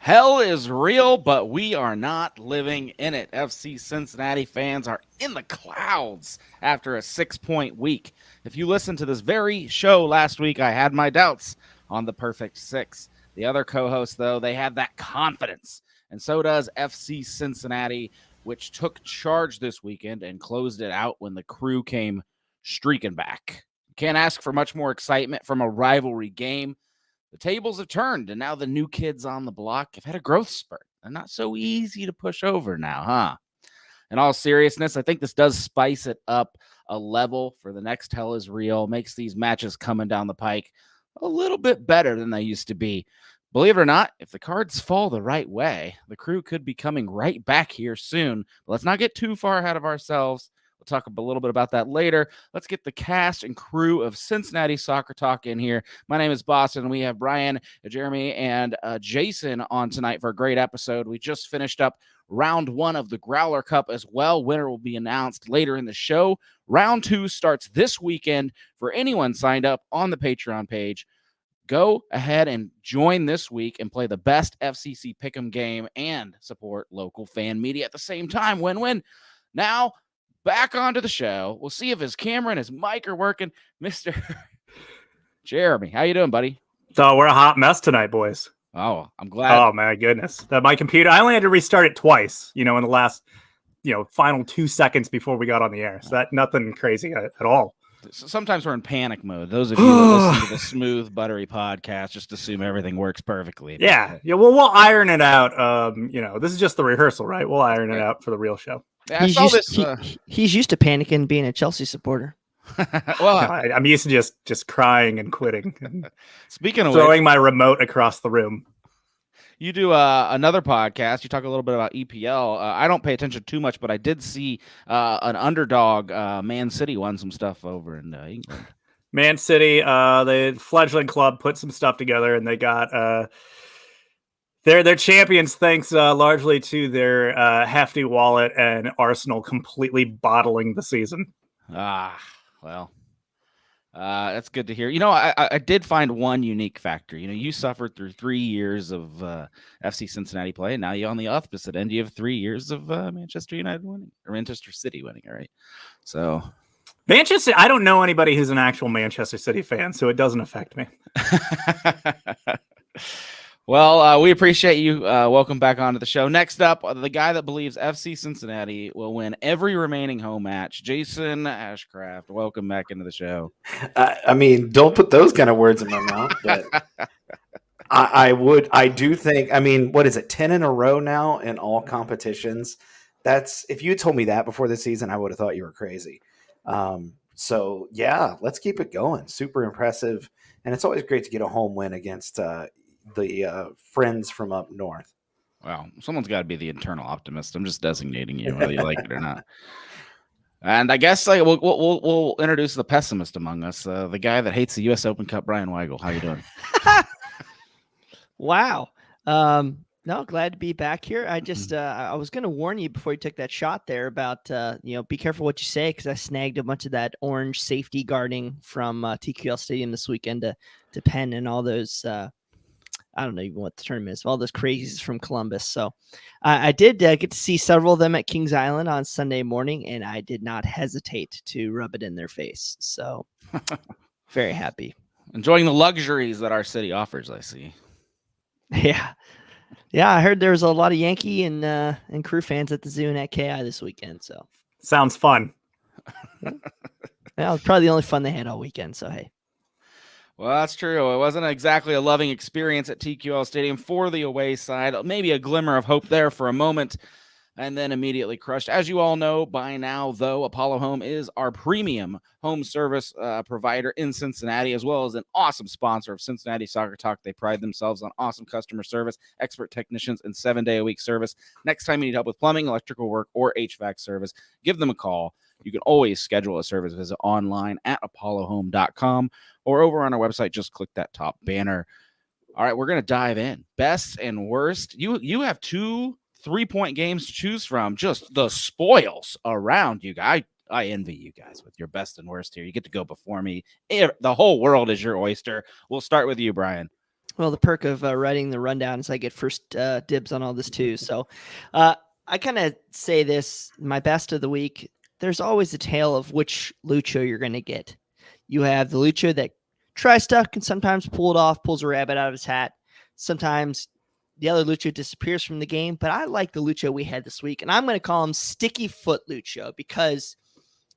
Hell is real, but we are not living in it. FC Cincinnati fans are in the clouds after a 6-point week. If you listened to this very show last week, I had my doubts on the perfect six. The other co-hosts, though, they had that confidence. And so does FC Cincinnati, which took charge this weekend and closed it out when the Crew came streaking back. Can't ask for much more excitement from a rivalry game. The tables have turned, and now the new kids on the block have had a growth spurt. They're not so easy to push over now, huh? In all seriousness, I think this does spice it up a level for the next Hell is Real, makes these matches coming down the pike a little bit better than they used to be. Believe it or not, if the cards fall the right way, the Crew could be coming right back here soon. But let's not get too far ahead of ourselves. We'll talk a little bit about that later. Let's get the cast and crew of Cincinnati Soccer Talk in here. My name is Boston, and we have Bryan, Jeremy, and Jason on tonight for a great episode. We just finished up round one of the Growler Cup as well. Winner will be announced later in the show. Round two starts this weekend for anyone signed up on the Patreon page. Go ahead and join this week and play the best FCC Pick'em game and support local fan media at the same time. Win-win. Now, back onto the show. We'll see if his camera and his mic are working. Mr. Jeremy, how you doing, buddy? So we're a hot mess tonight, boys. Oh, I'm glad. Oh, my goodness. My computer, I only had to restart it twice, in the last, final 2 seconds before we got on the air. So that nothing crazy at all. Sometimes we're in panic mode. Those of you that listen to the Smooth Buttery podcast just assume everything works perfectly. Yeah. Well, we'll iron it out. This is just the rehearsal, right? We'll iron it out for the real show. Yeah, he's used to panicking being a Chelsea supporter. Well, I'm used to just crying and quitting. And speaking of throwing my remote across the room. You do another podcast. You talk a little bit about EPL. I don't pay attention too much, but I did see an underdog, Man City, won some stuff over in England. Man City, the fledgling club, put some stuff together, and they got their champions thanks largely to their hefty wallet and Arsenal completely bottling the season. Well. That's good to hear. I did find one unique factor. You suffered through 3 years of FC Cincinnati play, and now you're on the opposite end. You have 3 years of Manchester United winning, or Manchester City winning, all right? So, Manchester, I don't know anybody who's an actual Manchester City fan, so it doesn't affect me. Well, we appreciate you. Welcome back onto the show. Next up, the guy that believes FC Cincinnati will win every remaining home match, Jason Ashcraft. Welcome back into the show. Don't put those kind of words in my mouth. But I do think, what is it, 10 in a row now in all competitions? If you had told me that before the season, I would have thought you were crazy. So, yeah, let's keep it going. Super impressive. And it's always great to get a home win against the friends from up north. Well, someone's got to be the internal optimist. I'm just designating you, whether you like it or not. And I guess we'll introduce the pessimist among us, the guy that hates the U.S. Open Cup, Bryan Weigel. How you doing? Wow. No, glad to be back here. I just I was going to warn you before you took that shot there about be careful what you say, because I snagged a bunch of that orange safety guarding from TQL Stadium this weekend to Penn and all those. I don't know even what the tournament is. All those crazies from Columbus. So I did get to see several of them at Kings Island on Sunday morning, and I did not hesitate to rub it in their face. So very happy. Enjoying the luxuries that our city offers, I see. Yeah. Yeah, I heard there was a lot of Yankee and Crew fans at the zoo and at KI this weekend. So sounds fun. Yeah, it was probably the only fun they had all weekend. So, hey. Well, that's true. It wasn't exactly a loving experience at TQL Stadium for the away side. Maybe a glimmer of hope there for a moment, and then immediately crushed. As you all know by now, though, Apollo Home is our premium home service provider in Cincinnati, as well as an awesome sponsor of Cincinnati Soccer Talk. They pride themselves on awesome customer service, expert technicians, and 7-day-a-week service. Next time you need help with plumbing, electrical work, or HVAC service, give them a call. You can always schedule a service visit online at apollohome.com or over on our website. Just click that top banner. All right, we're going to dive in. Best and worst. You have 2 3-point games to choose from. Just the spoils around you guys. I envy you guys with your best and worst here. You get to go before me. The whole world is your oyster. We'll start with you, Bryan. Well, the perk of writing the rundown is I get first dibs on all this too. So I kind of say this, my best of the week, there's always a tale of which Lucho you're going to get. You have the Lucho that tries stuff and sometimes pull it off, pulls a rabbit out of his hat. Sometimes the other Lucho disappears from the game, but I like the Lucho we had this week, and I'm going to call him Sticky Foot Lucho because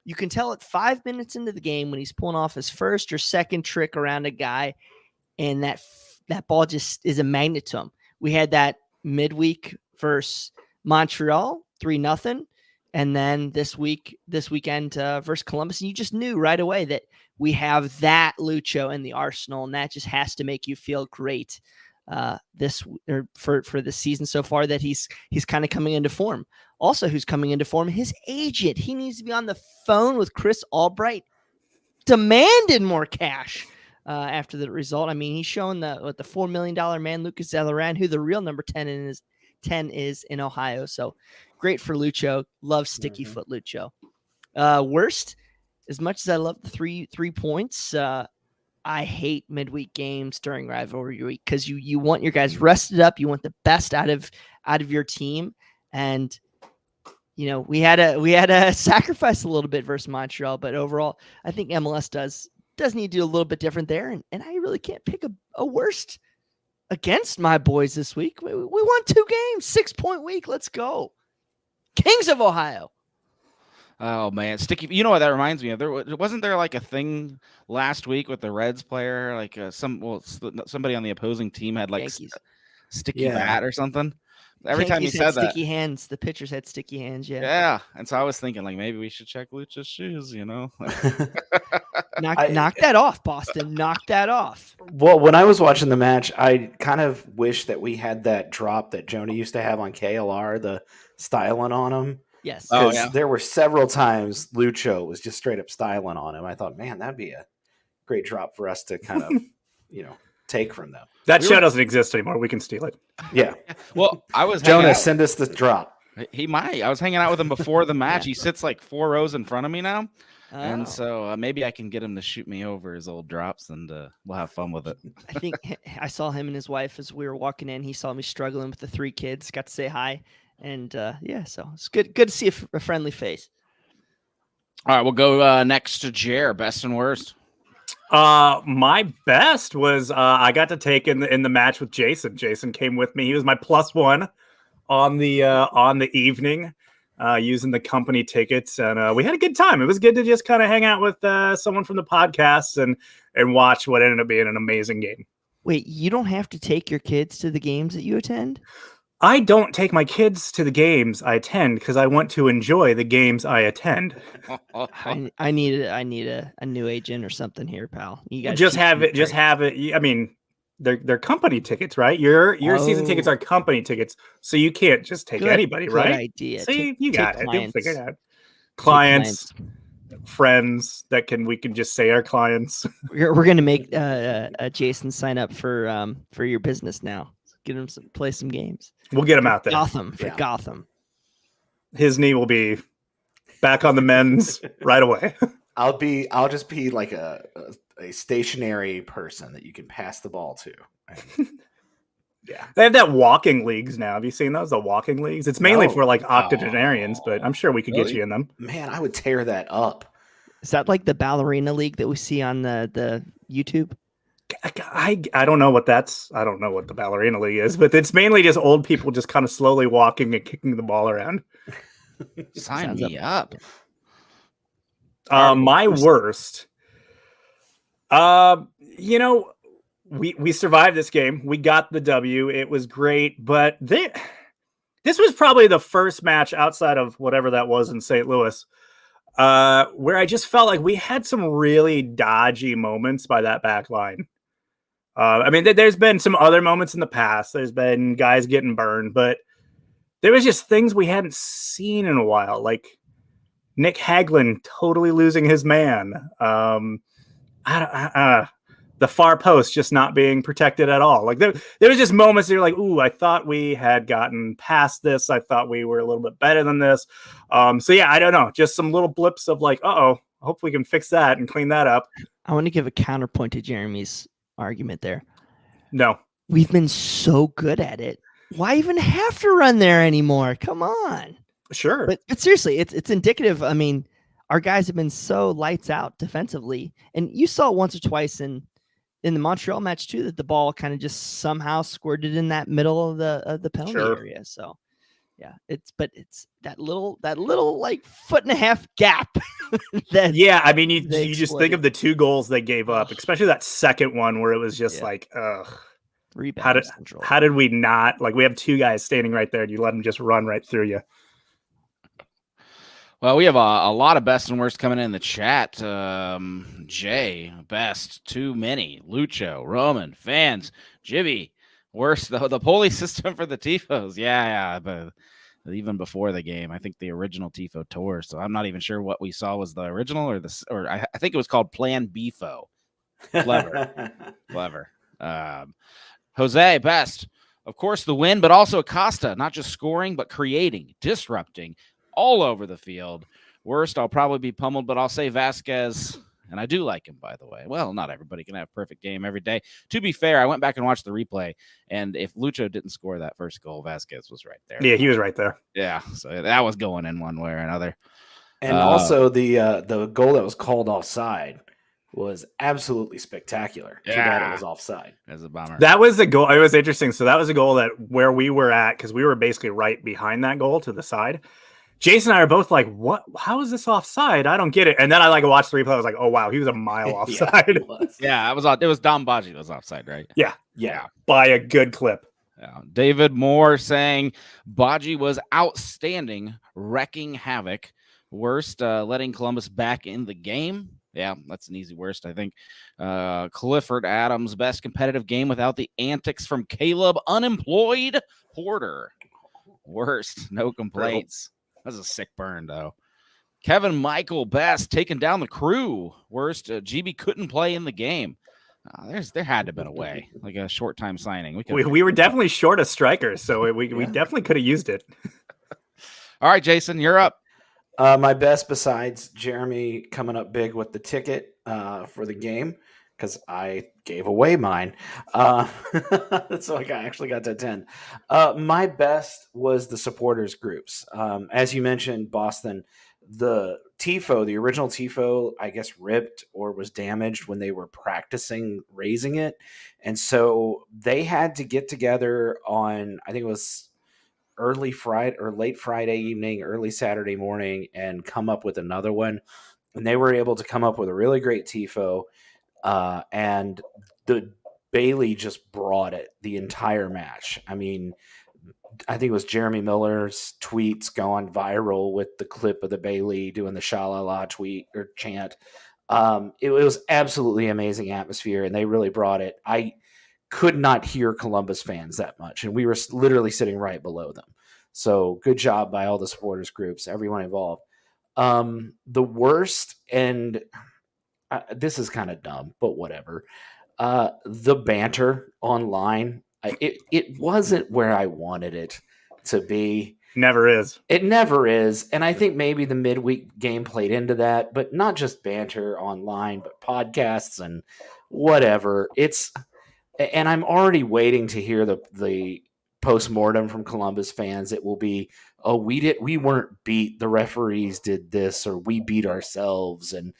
you can tell at 5 minutes into the game when he's pulling off his first or second trick around a guy, and that ball just is a magnet to him. We had that midweek versus Montreal, 3-0. And then this weekend versus Columbus, and you just knew right away that we have that Lucho in the arsenal, and that just has to make you feel great for this season so far that he's kind of coming into form. Also, who's coming into form? His agent. He needs to be on the phone with Chris Albright, demanding more cash after the result. I mean, he's shown the $4 million man, Lucas Zelleran, who the real number 10 is in Ohio. So great for Lucho. Love Sticky Foot Lucho. Worst, as much as I love the three points, I hate midweek games during rivalry week because you want your guys rested up. You want the best out of your team. And we had to sacrifice a little bit versus Montreal, but overall, I think MLS does need to do a little bit different there. And I really can't pick a worst against my boys this week. We won 2 games, 6-point week. Let's go. Kings of Ohio. Oh man, Sticky! You know what that reminds me of? Wasn't there like a thing last week with the Reds player, like somebody on the opposing team had like sticky bat or something. Every time he said that, sticky hands. The pitchers had sticky hands. Yeah, and so I was thinking like maybe we should check Lucha's shoes. Knock that off, Boston. Knock that off. Well, when I was watching the match, I kind of wish that we had that drop that Joni used to have on KLR, the styling on him. Yes. Because there were several times Lucho was just straight up styling on him. I thought, man, that'd be a great drop for us to kind of, take from them. That show doesn't exist anymore. We can steal it. Yeah. Well, I was Jonas, send us the drop. He might. I was hanging out with him before the match. He sits like 4 rows in front of me now. Oh. And so maybe I can get him to shoot me over his old drops, and we'll have fun with it. I think I saw him and his wife as we were walking in. He saw me struggling with the 3 kids. Got to say hi. And so it's good to see a friendly face. All right, we'll go next to Jer, best and worst. My best was I got to take in the match with Jason. Jason came with me. He was my +1 on the evening, using the company tickets, and we had a good time. It was good to just kind of hang out with someone from the podcast and watch what ended up being an amazing game. Wait, you don't have to take your kids to the games that you attend? I don't take my kids to the games I attend because I want to enjoy the games I attend. I need a new agent or something here, pal. You guys just have it. I mean, they're company tickets, right? Your season tickets are company tickets, so you can't just take anybody, good right? Idea. See, you got it. You'll figure it out. Clients, friends we can just say our clients. We're gonna make Jason sign up for your business now. Get him play some games. We'll get him out there. Gotham. His knee will be back on the men's right away. I'll just be like a stationary person that you can pass the ball to. Yeah. They have that walking leagues now. Have you seen those? The walking leagues? It's mainly for like octogenarians, but I'm sure we could get you in them. Man, I would tear that up. Is that like the ballerina league that we see on the YouTube? I don't know what I don't know what the ballerina league is, but it's mainly just old people just kind of slowly walking and kicking the ball around. Sign me up. My worst. We survived this game. We got the W. It was great, but this was probably the first match outside of whatever that was in St. Louis, where I just felt like we had some really dodgy moments by that back line. I mean, there's been some other moments in the past. There's been guys getting burned, but there was just things we hadn't seen in a while, like Nick Hagelin totally losing his man. The far post just not being protected at all. Like there was just moments that you're like, ooh, I thought we had gotten past this. I thought we were a little bit better than this. So yeah, I don't know. Just some little blips of like, I hope we can fix that and clean that up. I want to give a counterpoint to Jeremy's argument there. No. we've been so good at it. Why even have to run there anymore? Come on. Sure. But seriously, it's indicative. I mean, our guys have been so lights out defensively, and you saw once or twice in the Montreal match too that the ball kind of just somehow squirted in that middle of the penalty area. So yeah, it's that little like foot and a half gap. I mean, you just think of the 2 goals they gave up, especially that second one where it was just like, ugh. How did we not, like, we have 2 guys standing right there and you let them just run right through you? Well, we have a lot of best and worst coming in the chat. Jay, best, too many. Lucho, Roman, fans, Jibby, worst, the pulley system for the Tifos. Yeah, but even before the game, I think the original Tifo tour. So I'm not even sure what we saw was the original or I think it was called Plan Bifo. Clever. Jose, best. Of course, the win, but also Acosta, not just scoring, but creating, disrupting all over the field. Worst, I'll probably be pummeled, but I'll say Vasquez, and I do like him, by the way. Well, not everybody can have a perfect game every day. To be fair, I went back and watched the replay, and if Lucho didn't score that first goal, Vasquez was right there. Yeah, he was right there. Yeah, so that was going in one way or another. And also the goal that was called offside was absolutely spectacular. Too bad it was offside. That's a bummer. That was the goal. It was interesting. So that was a goal that where we were at, because we were basically right behind that goal to the side. Jason and I are both like, what? How is this offside? I don't get it. And then I watched the replay. I was like, oh, wow, he was a mile offside. It was Dom Baji that was offside, right? Yeah. By a good clip. Yeah. David Moore saying Baji was outstanding, wrecking havoc. Worst, letting Columbus back in the game. Yeah, that's an easy worst, I think. Clifford Adams, best competitive game without the antics from Caleb Unemployed Porter. Worst, no complaints. That's a sick burn, though. Kevin Michael, best, taking down the crew. Worst, GB couldn't play in the game. There had to have been a way, like a short time signing. We were definitely short of strikers, so we definitely could have used it. All right, Jason, you're up. My best, besides Jeremy coming up big with the ticket for the game, because I gave away mine. So I actually got to attend. My best was the supporters groups. As you mentioned, Boston, the Tifo, the original Tifo, I guess ripped or was damaged when they were practicing raising it. And so they had to get together on, I think it was early Friday or late Friday evening, early Saturday morning, and come up with another one. And they were able to come up with a really great Tifo. And the Bailey just brought it the entire match. I mean, I think it was Jeremy Miller's tweets going viral with the clip of the Bailey doing the sha-la-la tweet or chant. It was absolutely amazing atmosphere, and they really brought it. I could not hear Columbus fans that much, and we were literally sitting right below them. So good job by all the supporters groups, everyone involved. The worst, and this is kind of dumb, but whatever. The banter online, it wasn't where I wanted it to be. Never is. It never is. And I think maybe the midweek game played into that, but not just banter online, but podcasts and whatever. And I'm already waiting to hear the post-mortem from Columbus fans. It will be, oh, we weren't beat, the referees did this, or we beat ourselves, and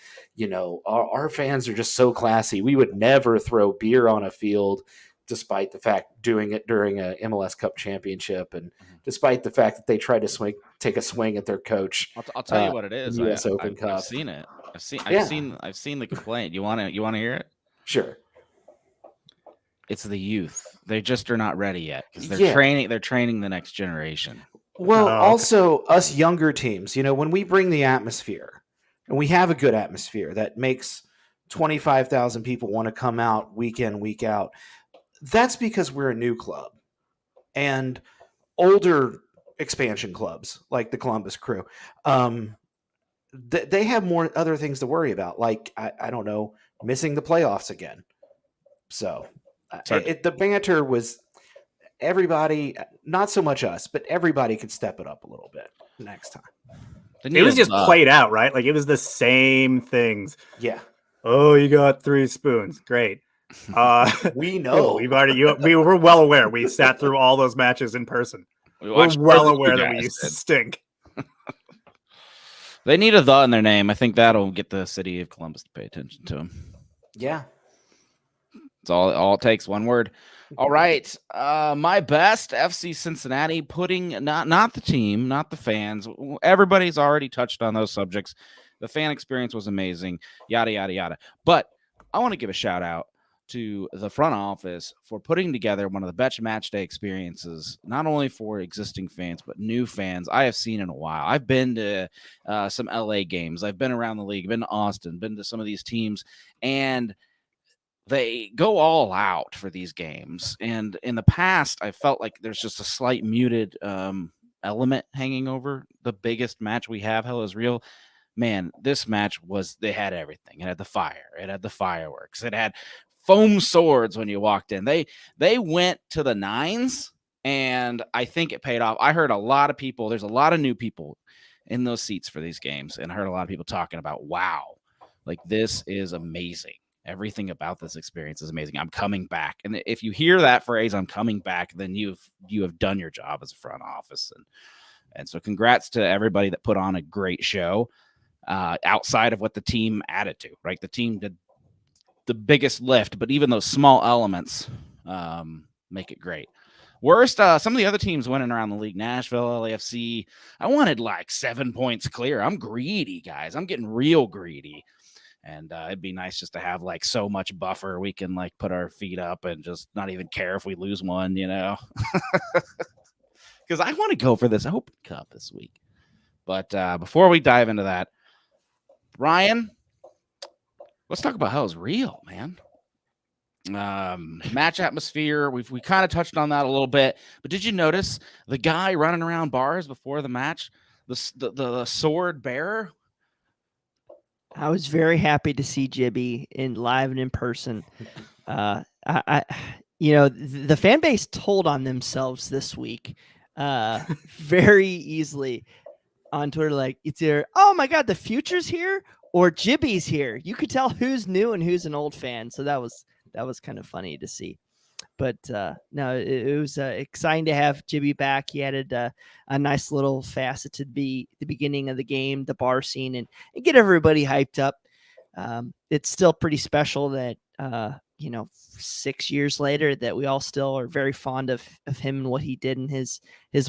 our fans are just so classy. We would never throw beer on a field, despite the fact doing it during a MLS Cup championship, and despite the fact that they tried to take a swing at their coach. I'll tell you what it is. US Open Cup. I've seen it. I've seen the complaint. You want to hear it? Sure. It's the youth. They just are not ready yet because they're training. They're training the next generation. Well, also us younger teams. When we bring the atmosphere, and we have a good atmosphere that makes 25,000 people want to come out week in, week out. That's because we're a new club, and older expansion clubs like the Columbus Crew, they have more other things to worry about. Like I don't know, missing the playoffs again. So. The banter was everybody, not so much us, but everybody could step it up a little bit next time. It was just played out, right? Like it was the same things. Yeah. Oh, you got 3 spoons. Great. We know. We were well aware. We sat through all those matches in person. We We're watched well more than aware you that we guys used to did. stink. They need a "the" in their name. I think that'll get the city of Columbus to pay attention to them. Yeah. It's all it takes. One word. All right. My best, FC Cincinnati, putting not the team, not the fans. Everybody's already touched on those subjects. The fan experience was amazing. Yada yada yada. But I want to give a shout out to the front office for putting together one of the best match day experiences, not only for existing fans, but new fans I have seen in a while. I've been to some LA games. I've been around the league, been to Austin, been to some of these teams, and they go all out for these games. And in the past, I felt like there's just a slight muted element hanging over the biggest match we have. Hell is real. Man, this match they had everything. It had the fire. It had the fireworks. It had foam swords when you walked in. They went to the nines, and I think it paid off. I heard a lot of people. There's a lot of new people in those seats for these games, and I heard a lot of people talking about, wow, like this is amazing. Everything about this experience is amazing. I'm coming back. And if you hear that phrase, I'm coming back, then you have done your job as a front office. And so congrats to everybody that put on a great show outside of what the team added to, right? The team did the biggest lift, but even those small elements make it great. Worst, some of the other teams winning around the league, Nashville, LAFC, I wanted like 7 points clear. I'm greedy, guys. I'm getting real greedy. And it'd be nice just to have like so much buffer we can like put our feet up and just not even care if we lose one, you know, because I want to go for this Open Cup this week. But before we dive into that, Bryan, let's talk about how it's real, man. Match atmosphere. We kind of touched on that a little bit, but did you notice the guy running around bars before the match, the sword bearer? I was very happy to see Jibby live and in person. The fan base told on themselves this week very easily on Twitter. Like, it's either, oh my God, the future's here, or Jibby's here. You could tell who's new and who's an old fan. So that was kind of funny to see. But no, it was exciting to have Jibby back. He added a nice little facet to the beginning of the game, the bar scene, and get everybody hyped up. It's still pretty special that 6 years later that we all still are very fond of him and what he did in his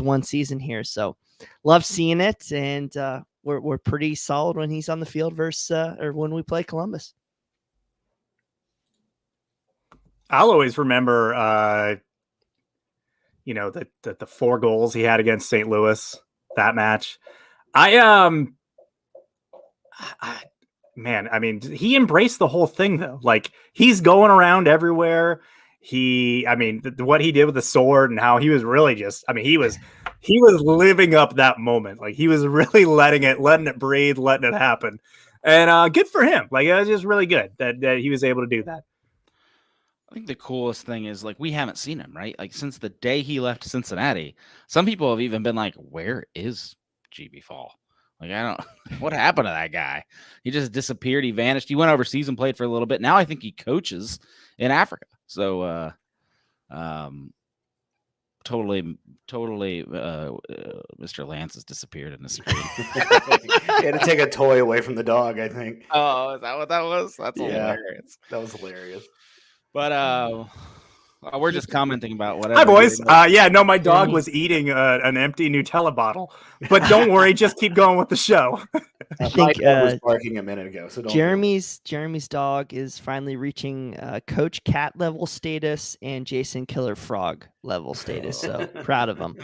one season here. So love seeing it, and we're pretty solid when he's on the field or when we play Columbus. I'll always remember, the 4 goals he had against St. Louis, that match. He embraced the whole thing though. Like, he's going around everywhere. What he did with the sword and how he was really he was living up that moment. Like, he was really letting it breathe, letting it happen. And good for him. Like, it was just really good that he was able to do that. I think the coolest thing is, like, we haven't seen him, right? Like, since the day he left Cincinnati. Some people have even been like, where is GB Fall? Like, what happened to that guy? He just disappeared. He vanished. He went overseas and played for a little bit. Now I think he coaches in Africa. So, totally, Mr. Lance has disappeared in the screen. He had to take a toy away from the dog, I think. Oh, is that what that was? That's hilarious. That was hilarious. But we're just commenting about whatever. Hi, boys. My dog was eating an empty Nutella bottle. But don't worry, just keep going with the show. I think was barking a minute ago. So don't Jeremy's dog is finally reaching Coach Cat level status and Jason Killer Frog level status. So proud of him.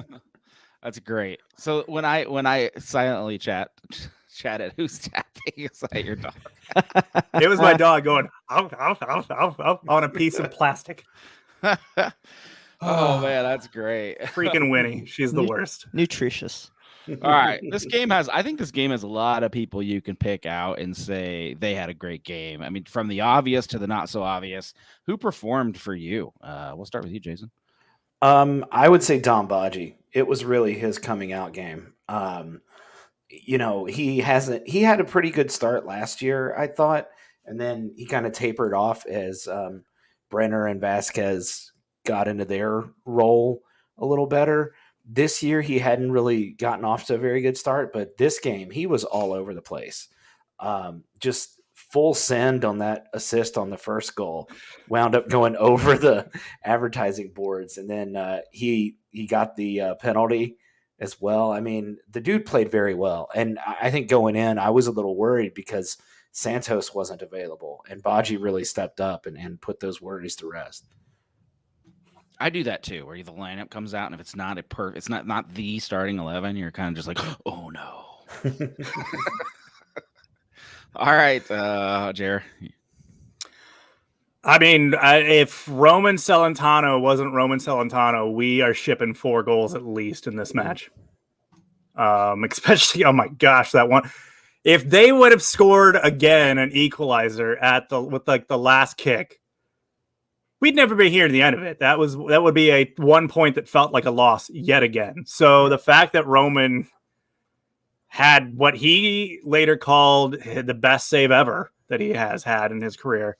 That's great. So when I silently chatted, who's tapping? Is that your dog? It was my dog going ow, ow, ow, ow, ow, on a piece of plastic. Oh man, that's great. Freaking Winnie. She's the worst. Nutritious. All right. I think this game has a lot of people you can pick out and say they had a great game. I mean, from the obvious to the not so obvious. Who performed for you? We'll start with you, Jason. I would say Dom Baji. It was really his coming out game. He had a pretty good start last year, I thought, and then he kind of tapered off as Brenner and Vasquez got into their role a little better. This year, he hadn't really gotten off to a very good start, but this game, he was all over the place. Just full send on that assist on the first goal, wound up going over the advertising boards, and then he got the penalty as well. I mean, the dude played very well, and I think going in, I was a little worried because Santos wasn't available, and Baji really stepped up and put those worries to rest. I do that too, where the lineup comes out, and if it's not it's not the starting 11, you're kind of just like, oh no. All right, Jer. I mean, if Roman Celentano wasn't Roman Celentano, we are shipping 4 goals at least in this match. Especially, oh my gosh, that one. If they would have scored again an equalizer with the last kick, we'd never be here to the end of it. That would be a 1 point that felt like a loss yet again. So the fact that Roman had what he later called the best save ever that he has had in his career.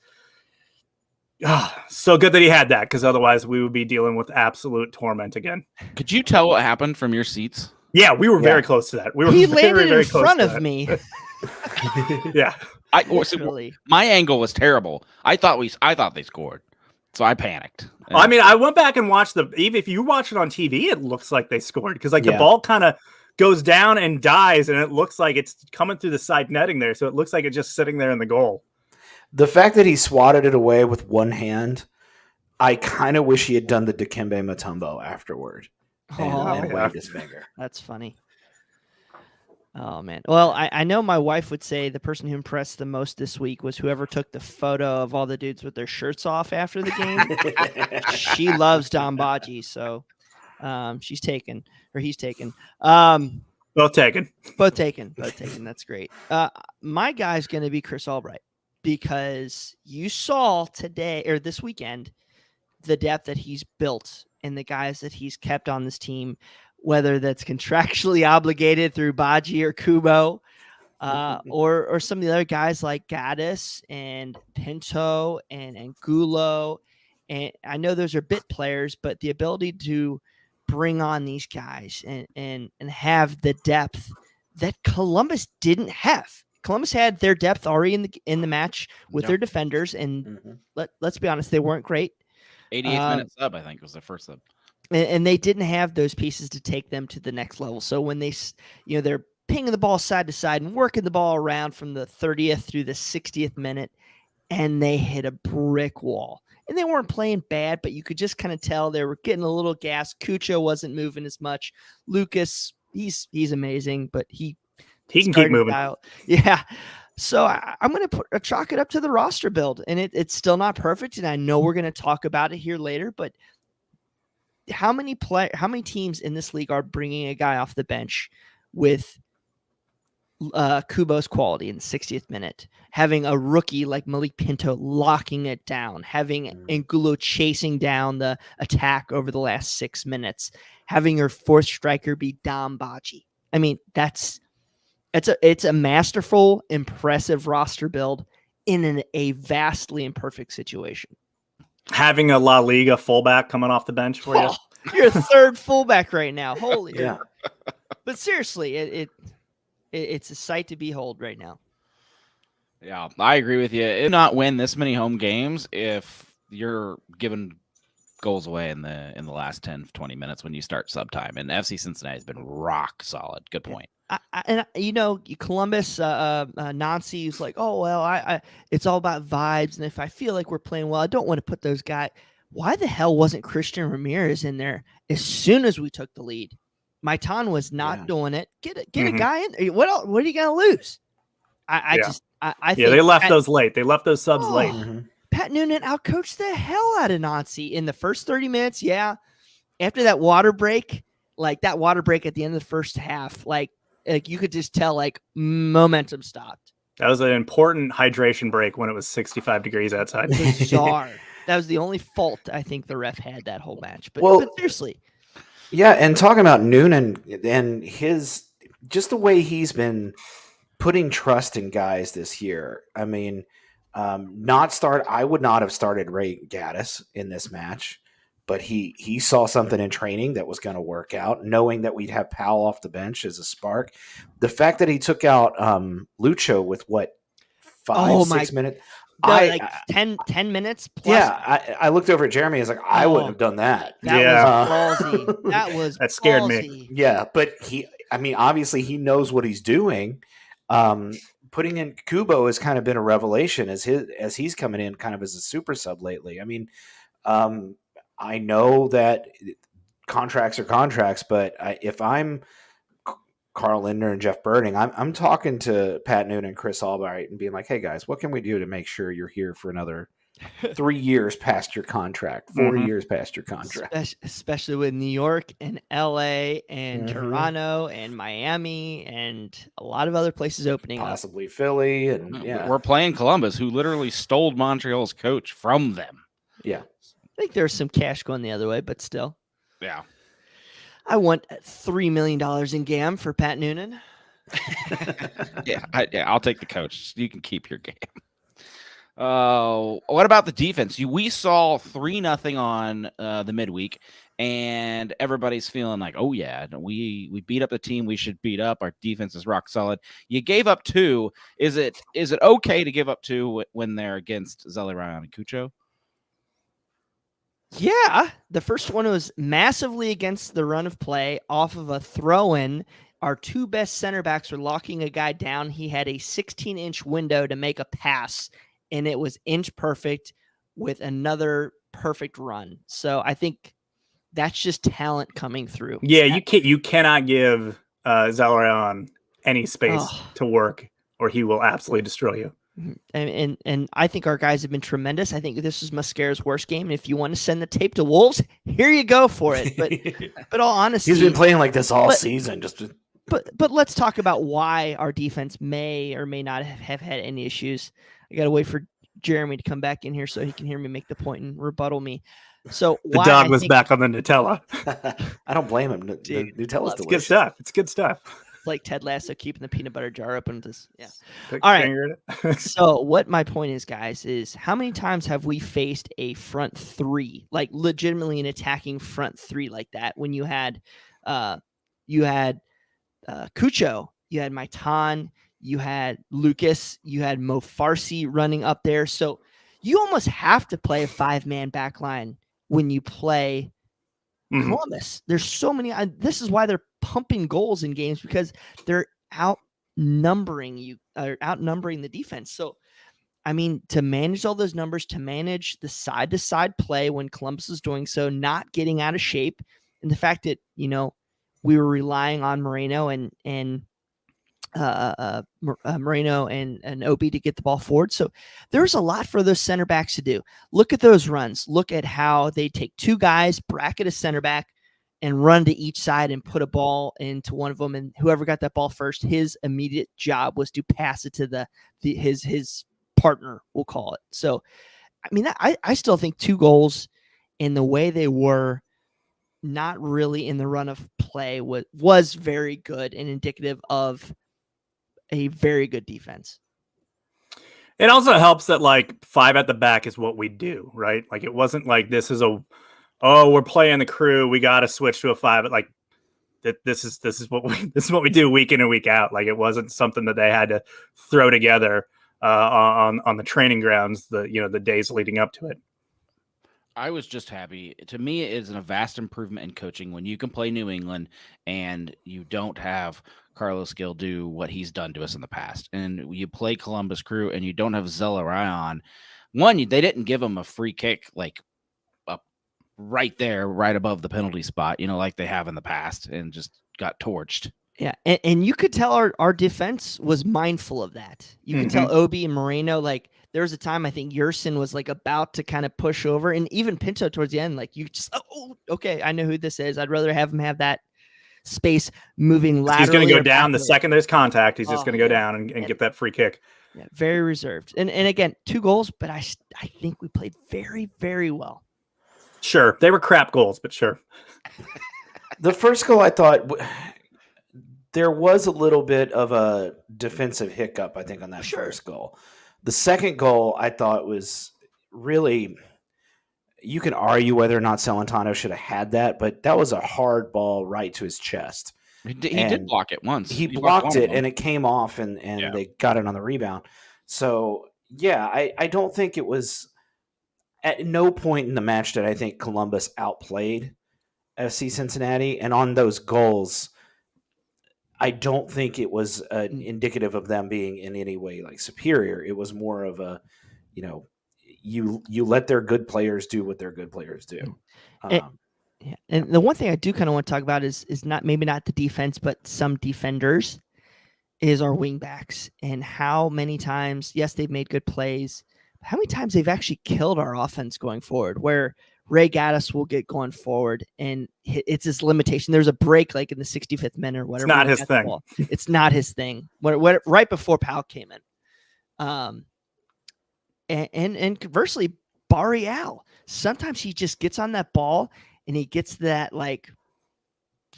So good that he had that, because otherwise we would be dealing with absolute torment again. Could you tell what happened from your seats? Yeah, we were very close to that. He landed in front of me. Yeah. My angle was terrible. I thought they scored. So I panicked. I mean, I went back and watched even if you watch it on TV, it looks like they scored, because the ball kind of goes down and dies, and it looks like it's coming through the side netting there. So it looks like it's just sitting there in the goal. The fact that he swatted it away with one hand, I kind of wish he had done the Dikembe Mutombo afterward and waved his finger. That's funny. Oh, man. Well, I know my wife would say the person who impressed the most this week was whoever took the photo of all the dudes with their shirts off after the game. She loves Dom Baji, so he's taken. Both taken. That's great. My guy's going to be Chris Albright, because you saw today or this weekend the depth that he's built and the guys that he's kept on this team, whether that's contractually obligated through Baji or Kubo, or some of the other guys like Gaddis and Pinto and Angulo. And I know those are bit players, but the ability to bring on these guys and have the depth that Columbus didn't have. Columbus had their depth already in the match with their defenders, and let's be honest, they weren't great. 88th minute sub, I think, was the first sub. And they didn't have those pieces to take them to the next level. So when they're pinging the ball side to side and working the ball around from the 30th through the 60th minute, and they hit a brick wall. And they weren't playing bad, but you could just kind of tell they were getting a little gas. Cucho wasn't moving as much. Lucas, he's amazing, but he can keep moving. Yeah. So I'm going to chalk it up to the roster build, and it's still not perfect. And I know we're going to talk about it here later, but how many teams in this league are bringing a guy off the bench with Kubo's quality in the 60th minute, having a rookie like Malik Pinto locking it down, having Angulo chasing down the attack over the last 6 minutes, having your fourth striker be Dom Baji? I mean, it's a masterful, impressive roster build in a vastly imperfect situation. Having a La Liga fullback coming off the bench for you. You're a third fullback right now. Holy yeah. But seriously, it's a sight to behold right now. Yeah, I agree with you. It not win this many home games if you're giving goals away in the last 10, 20 minutes when you start subtime. And FC Cincinnati has been rock solid. Good point. Columbus, Nancy is like, oh, well, it's all about vibes. And if I feel like we're playing well, I don't want to put those guys. Why the hell wasn't Christian Ramirez in there as soon as we took the lead? Maitan was not doing it. Get a guy in. What else? What are you going to lose? I think they left those late. They left those subs late. Pat Noonan outcoached the hell out of Nancy in the first 30 minutes. Yeah. After that water break, at the end of the first half, like you could just tell momentum stopped. That was an important hydration break when it was 65 degrees outside. Bizarre. That was the only fault I think the ref had that whole match. But seriously. Yeah, and talking about Noonan and just the way he's been putting trust in guys this year. I mean, I would not have started Ray Gaddis in this match, but he saw something in training that was going to work out, knowing that we'd have Powell off the bench as a spark. The fact that he took out Lucho with what, 5-6 minutes? No, like 10 minutes plus. Yeah, I looked over at Jeremy. I was like, I wouldn't have done that. That was ballsy. That scared ballsy. me. Yeah, but obviously he knows what he's doing. Putting in Kubo has kind of been a revelation as he's coming in kind of as a super sub lately. I mean, I know that contracts are contracts, but if I'm Carl Lindner and Jeff Birding, I'm talking to Pat Noonan and Chris Albright and being like, hey guys, what can we do to make sure you're here for another 3 years past your contract, 4 years past your contract, especially with New York and LA and Toronto and Miami and a lot of other places opening possibly up. Philly. And we're playing Columbus, who literally stole Montreal's coach from them. Yeah. I think there's some cash going the other way, but still. Yeah. I want $3 million in GAM for Pat Noonan. I'll take the coach. You can keep your GAM. What about the defense? We saw 3-0 on the midweek, and everybody's feeling like, oh yeah, we beat up the team we should beat up. Our defense is rock solid. You gave up 2. Is it okay to give up 2 when they're against Zelleryan and Cucho? Yeah, the first one was massively against the run of play off of a throw-in. Our 2 best center backs were locking a guy down. He had a 16-inch window to make a pass, and it was inch perfect with another perfect run. So I think that's just talent coming through. Yeah, you cannot give Zelleryan any space to work, or he will absolutely destroy you. And I think our guys have been tremendous. I think this is Mascara's worst game. If you want to send the tape to Wolves, here you go for it. But all honesty, he's been playing like this all season. But let's talk about why our defense may or may not have had any issues. I got to wait for Jeremy to come back in here so he can hear me make the point and rebuttal me. So the dog was back on the Nutella. I don't blame him. The Nutella's delicious. Good stuff. It's good stuff. It's like Ted Lasso keeping the peanut butter jar open. All right. So what my point is, guys, is how many times have we faced a front 3, like legitimately an attacking front 3 like that? When you had Cucho, you had Maitan, you had Lucas, you had Mo Farsi running up there. So you almost have to play a 5-man back line when you play Columbus. There's so many. This is why they're pumping goals in games, because they're outnumbering the defense. So, I mean, to manage all those numbers, to manage the side-to-side play when Columbus is doing so, not getting out of shape, and the fact that, we were relying on Moreno and OB to get the ball forward. So there's a lot for those center backs to do. Look at those runs. Look at how they take 2 guys, bracket a center back, and run to each side and put a ball into one of them. And whoever got that ball first, his immediate job was to pass it to his partner, we'll call it. So, I mean, I still think 2 goals in the way they were, not really in the run of play, was very good and indicative of a very good defense. It also helps that 5 at the back is what we do, right? Like, it wasn't like this is we're playing the Crew, we got to switch to a 5. Like, this is what we do week in and week out. Like, it wasn't something that they had to throw together on the training grounds the days leading up to it. I was just happy. To me, it is a vast improvement in coaching when you can play New England and you don't have Carlos Gil do what he's done to us in the past. And you play Columbus Crew and you don't have Zelleryan. They didn't give him a free kick up right there, right above the penalty spot, like they have in the past, and just got torched. Yeah, and you could tell our defense was mindful of that. You could tell Obi and Moreno, there was a time I think Yerson was about to kind of push over, and even Pinto towards the end, you just, okay, I know who this is. I'd rather have him have that space moving laterally. He's going to go down the second there's contact. He's just going to go down and get that free kick. Yeah, very reserved. And again, 2 goals, but I think we played very, very well. Sure, they were crap goals, but sure. The first goal, I thought there was a little bit of a defensive hiccup, I think, on that first goal. The second goal I thought was really, you can argue whether or not Celentano should have had that, but that was a hard ball right to his chest. He did block it once. He blocked blocked one it of them. and it came off and they got it on the rebound. So yeah, I don't think it was, at no point in the match did I think Columbus outplayed FC Cincinnati. And on those goals, I don't think it was indicative of them being in any way like superior. It was more of a, you let their good players do what their good players do. Yeah, and the one thing I do kind of want to talk about is maybe not the defense, but some defenders, is our wingbacks and how many times, yes, they've made good plays, but how many times they've actually killed our offense going forward, where Ray Gaddis will get going forward and it's his limitation. There's a break like in the 65th minute or whatever. It's not his thing. It's not his thing. What right before Powell came in. And conversely, Barrial, sometimes he just gets on that ball and he gets that like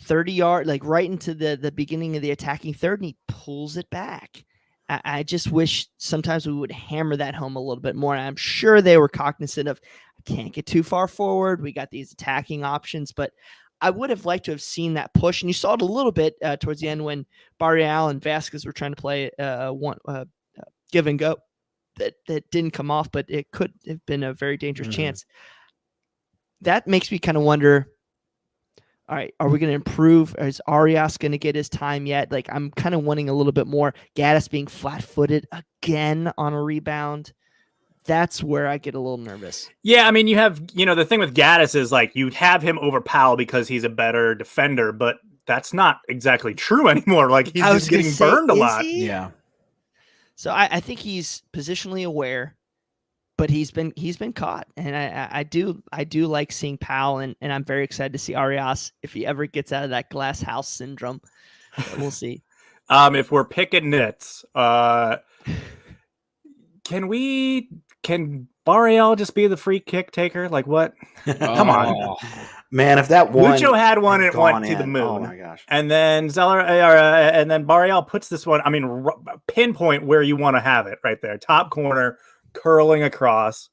30-yard, like right into the beginning of the attacking third, and he pulls it back. I just wish sometimes we would hammer that home a little bit more. And I'm sure they were cognizant of, I can't get too far forward. We got these attacking options, but I would have liked to have seen that push. And you saw it a little bit towards the end when Barrial and Vasquez were trying to play give and go. That didn't come off, but it could have been a very dangerous chance. That makes me kind of wonder, all right, are we going to improve? Is Arias going to get his time yet? Like, I'm kind of wanting a little bit more. Gaddis being flat-footed again on a rebound. That's where I get a little nervous. Yeah, I mean, you have, the thing with Gaddis is like you'd have him over Powell because he's a better defender, but that's not exactly true anymore. Like, he's just getting burned a lot. Yeah. So I think he's positionally aware, but he's been caught, and I do like seeing Powell, and I'm very excited to see Arias if he ever gets out of that glass house syndrome. But we'll see. If we're picking nits, can Barrial just be the free kick taker? Like what? Come on. Man, if that one Lucho had one, it went to the moon. Oh my gosh! And then and then Barrial puts this one. I mean, pinpoint where you want to have it, right there, top corner, curling across.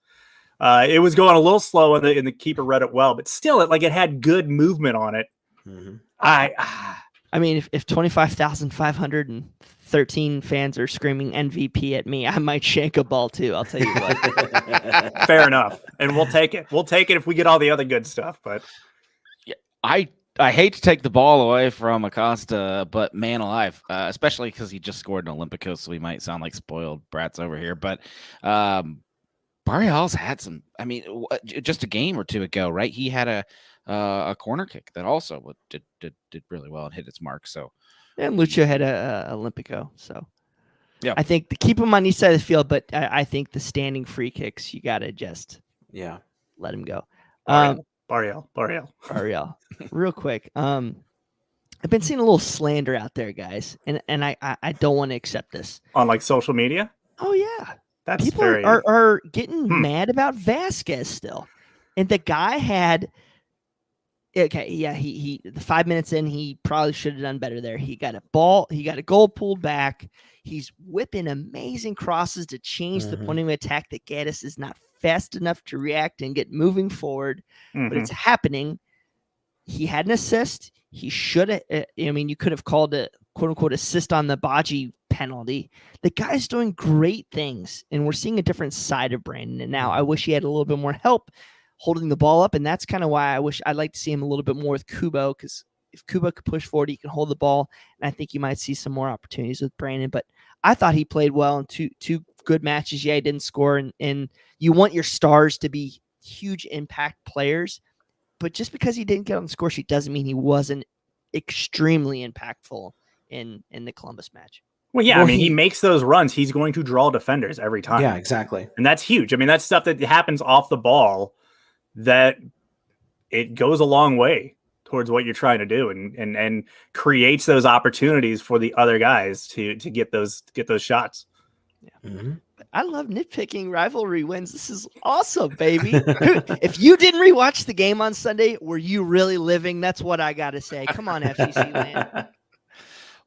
It was going a little slow, and the keeper read it well, but still, it had good movement on it. Mm-hmm. I mean, if 25,513 fans are screaming MVP at me, I might shank a ball too. I'll tell you what. Fair enough, and we'll take it. We'll take it if we get all the other good stuff, but. I hate to take the ball away from Acosta, but man alive, especially because he just scored an Olympico, so we might sound like spoiled brats over here. But Barrial's had some. I mean, just a game or two ago, right? He had a corner kick that also did really well and hit its mark. So, and Lucho had a Olympico. So, yeah, I think to keep him on each side of the field, but I think the standing free kicks, you gotta just let him go. Barrial. Real quick. I've been seeing a little slander out there, guys, and I don't want to accept this on like social media. Oh yeah, that's people are getting mad about Vasquez still, and the guy had. Okay, yeah, he the 5 minutes in, he probably should have done better there. He got a goal pulled back. He's whipping amazing crosses to change the point of attack that Gaddis is not fast enough to react and get moving forward, but it's happening. He had an assist. He should have, you could have called a quote unquote assist on the Baji penalty. The guy's doing great things, and we're seeing a different side of Brandon. And now I wish he had a little bit more help holding the ball up. And that's kind of why I'd like to see him a little bit more with Kubo, because if Kubo could push forward, he can hold the ball. And I think you might see some more opportunities with Brandon. But I thought he played well in two good matches. Yeah, he didn't score. And you want your stars to be huge impact players. But just because he didn't get on the score sheet doesn't mean he wasn't extremely impactful in the Columbus match. Well, yeah, he makes those runs. He's going to draw defenders every time. Yeah, exactly. And that's huge. I mean, that's stuff that happens off the ball that it goes a long way towards what you're trying to do and creates those opportunities for the other guys to get those shots. Yeah. Mm-hmm. I love nitpicking rivalry wins. This is awesome, baby. If you didn't rewatch the game on Sunday, were you really living? That's what I got to say. Come on, FCC land.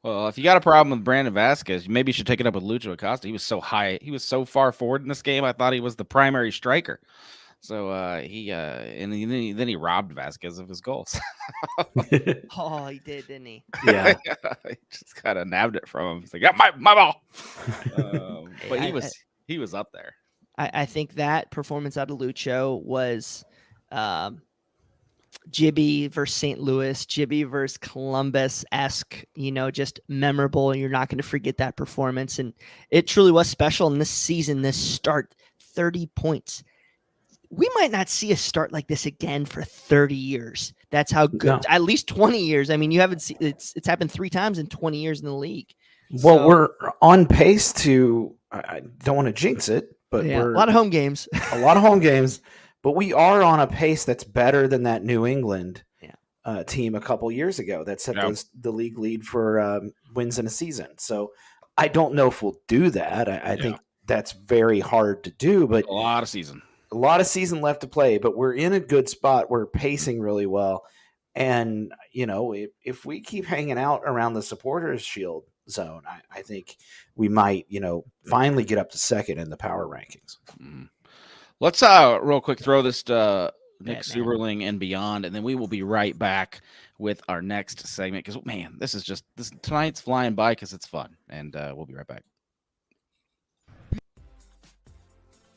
Well, if you got a problem with Brandon Vasquez, maybe you should take it up with Lucho Acosta. He was so high. He was so far forward in this game. I thought he was the primary striker. So then he robbed Vasquez of his goals. Oh, he did, didn't he? Yeah. He just kind of nabbed it from him. He's like, "Yeah, my ball." But he was up there. I think that performance out of Lucho was Gibby versus St. Louis, Gibby versus Columbus-esque, just memorable. You're not going to forget that performance. And it truly was special in this season, this start, 30 points. We might not see a start like this again for 30 years. That's how good, at least 20 years. I mean, you haven't seen it's happened 3 times in 20 years in the league. Well, we're on pace to, I don't want to jinx it, but we're a lot of home games. But we are on a pace that's better than that New England team a couple years ago that set the league lead for wins in a season. So I don't know if we'll do that. I think that's very hard to do, but a lot of season left to play, but we're in a good spot. We're pacing really well. And, if we keep hanging out around the supporters shield zone, I think we might, finally get up to second in the power rankings. Let's real quick throw this to Nick Suberling and beyond, and then we will be right back with our next segment. Because, man, tonight's flying by because it's fun, and we'll be right back.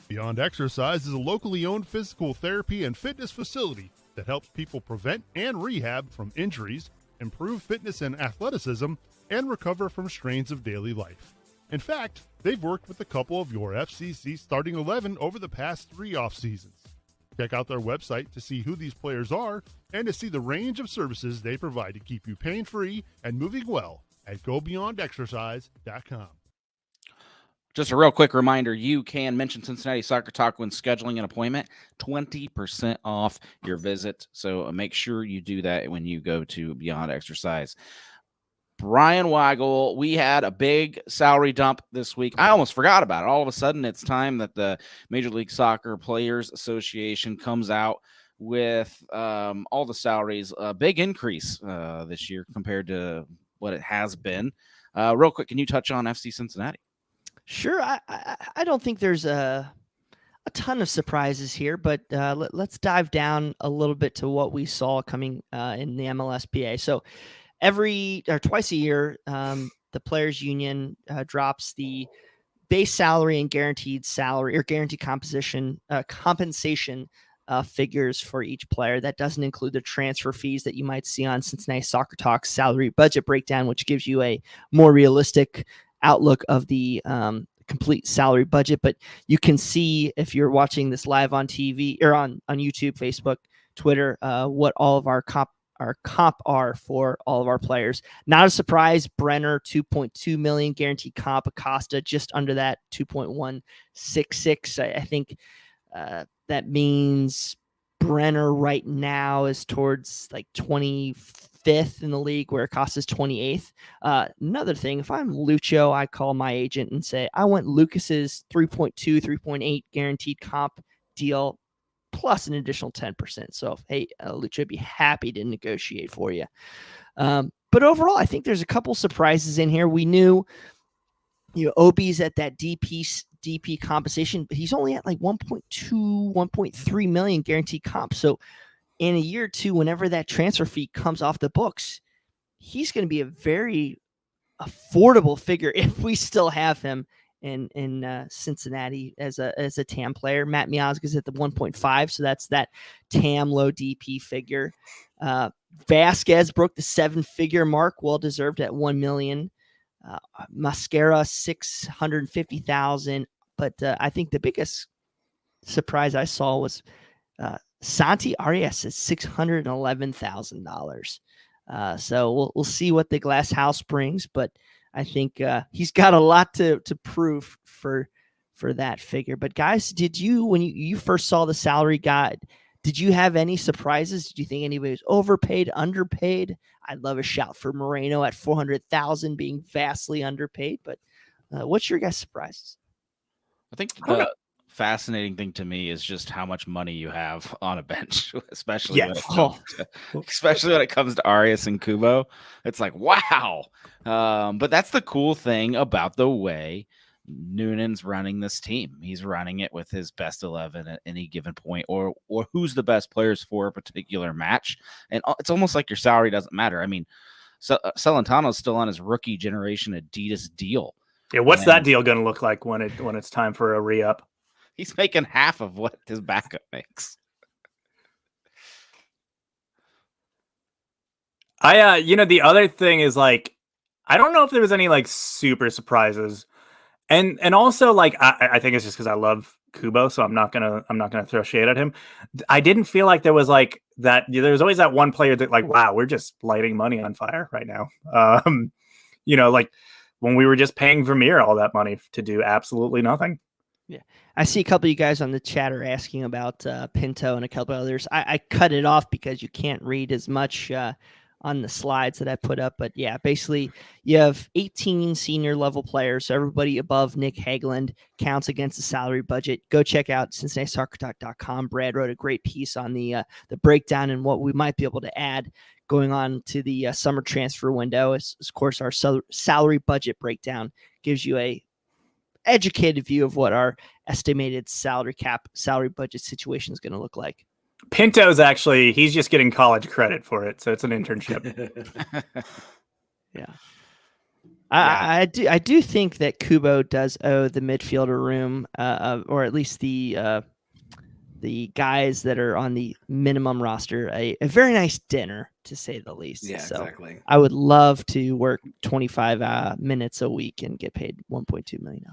Beyond Exercise is a locally owned physical therapy and fitness facility that helps people prevent and rehab from injuries, improve fitness and athleticism, and recover from strains of daily life. In fact, they've worked with a couple of your FCC starting 11 over the past 3 off seasons. Check out their website to see who these players are and to see the range of services they provide to keep you pain-free and moving well at GoBeyondExercise.com. Just a real quick reminder, you can mention Cincinnati Soccer Talk when scheduling an appointment, 20% off your visit. So make sure you do that when you go to Beyond Exercise. Bryan Weigel, we had a big salary dump this week. I almost forgot about it. All of a sudden, it's time that the Major League Soccer Players Association comes out with all the salaries. A big increase this year compared to what it has been. Real quick, can you touch on FC Cincinnati? Sure. I don't think there's a ton of surprises here, but let's dive down a little bit to what we saw coming in the MLSPA. So twice a year, the Players Union drops the base salary and guaranteed salary or guaranteed compensation figures for each player. That doesn't include the transfer fees that you might see on Cincinnati Soccer Talk's salary budget breakdown, which gives you a more realistic outlook of the complete salary budget. But you can see, if you're watching this live on TV or on YouTube, Facebook, Twitter, what all of our comp are for all of our players. Not a surprise. Brenner, 2.2 million guaranteed comp. Acosta just under that, 2.166. I think that means Brenner right now is towards like 25th in the league, where Acosta's 28th. Another thing, if I'm Lucho, I call my agent and say, I want Lucas's 3.2, 3.8 guaranteed comp deal plus an additional 10%. So, hey, Lucho, I'd be happy to negotiate for you. But overall, I think there's a couple surprises in here. We knew, Obi's at that DP compensation, but he's only at like 1.2, 1.3 million guaranteed comp. So in a year or two, whenever that transfer fee comes off the books, he's going to be a very affordable figure if we still have him in Cincinnati as a TAM player. Matt Miazga's at the 1.5, so that's that TAM low DP figure. Vasquez broke the 7-figure mark, well deserved at 1 million. Mascara 650,000, but I think the biggest surprise I saw was Santi Arias is $611,000. So we'll see what the glass house brings, but I think he's got a lot to prove for that figure. But guys, did you, when you first saw the salary guide, did you have any surprises? Did you think anybody was overpaid, underpaid? I'd love a shout for Moreno at 400,000 being vastly underpaid. But what's your guys' surprises? I think fascinating thing to me is just how much money you have on a bench, especially Yes. especially when it comes to Arias and Kubo. It's like, wow. But that's the cool thing about the way Noonan's running this team. He's running it with his best 11 at any given point, or who's the best players for a particular match. And it's almost like your salary doesn't matter. I mean, Celentano's still on his rookie generation Adidas deal. Yeah, what's that deal going to look like when it's time for a re-up? He's making half of what his backup makes. The other thing is, like, I don't know if there was any like super surprises, and also like I think it's just because I love Kubo, so I'm not gonna throw shade at him. I didn't feel like there was like that. There was always that one player that like, wow, we're just lighting money on fire right now. Like when we were just paying Vermeer all that money to do absolutely nothing. Yeah, I see a couple of you guys on the chat are asking about Pinto and a couple of others. I cut it off because you can't read as much on the slides that I put up. But yeah, basically you have 18 senior level players. So everybody above Nick Hageland counts against the salary budget. Go check out CincinnatiSoccerTalk.com. Brad wrote a great piece on the breakdown and what we might be able to add going on to the summer transfer window. Of course, our salary budget breakdown gives you a educated view of what our estimated salary budget situation is going to look like. Pinto's he's just getting college credit for it, so it's an internship. Yeah. I do think that Kubo does owe the midfielder room, or at least the guys that are on the minimum roster, a very nice dinner, to say the least. Yeah, so exactly. I would love to work 25 minutes a week and get paid $1.2 million.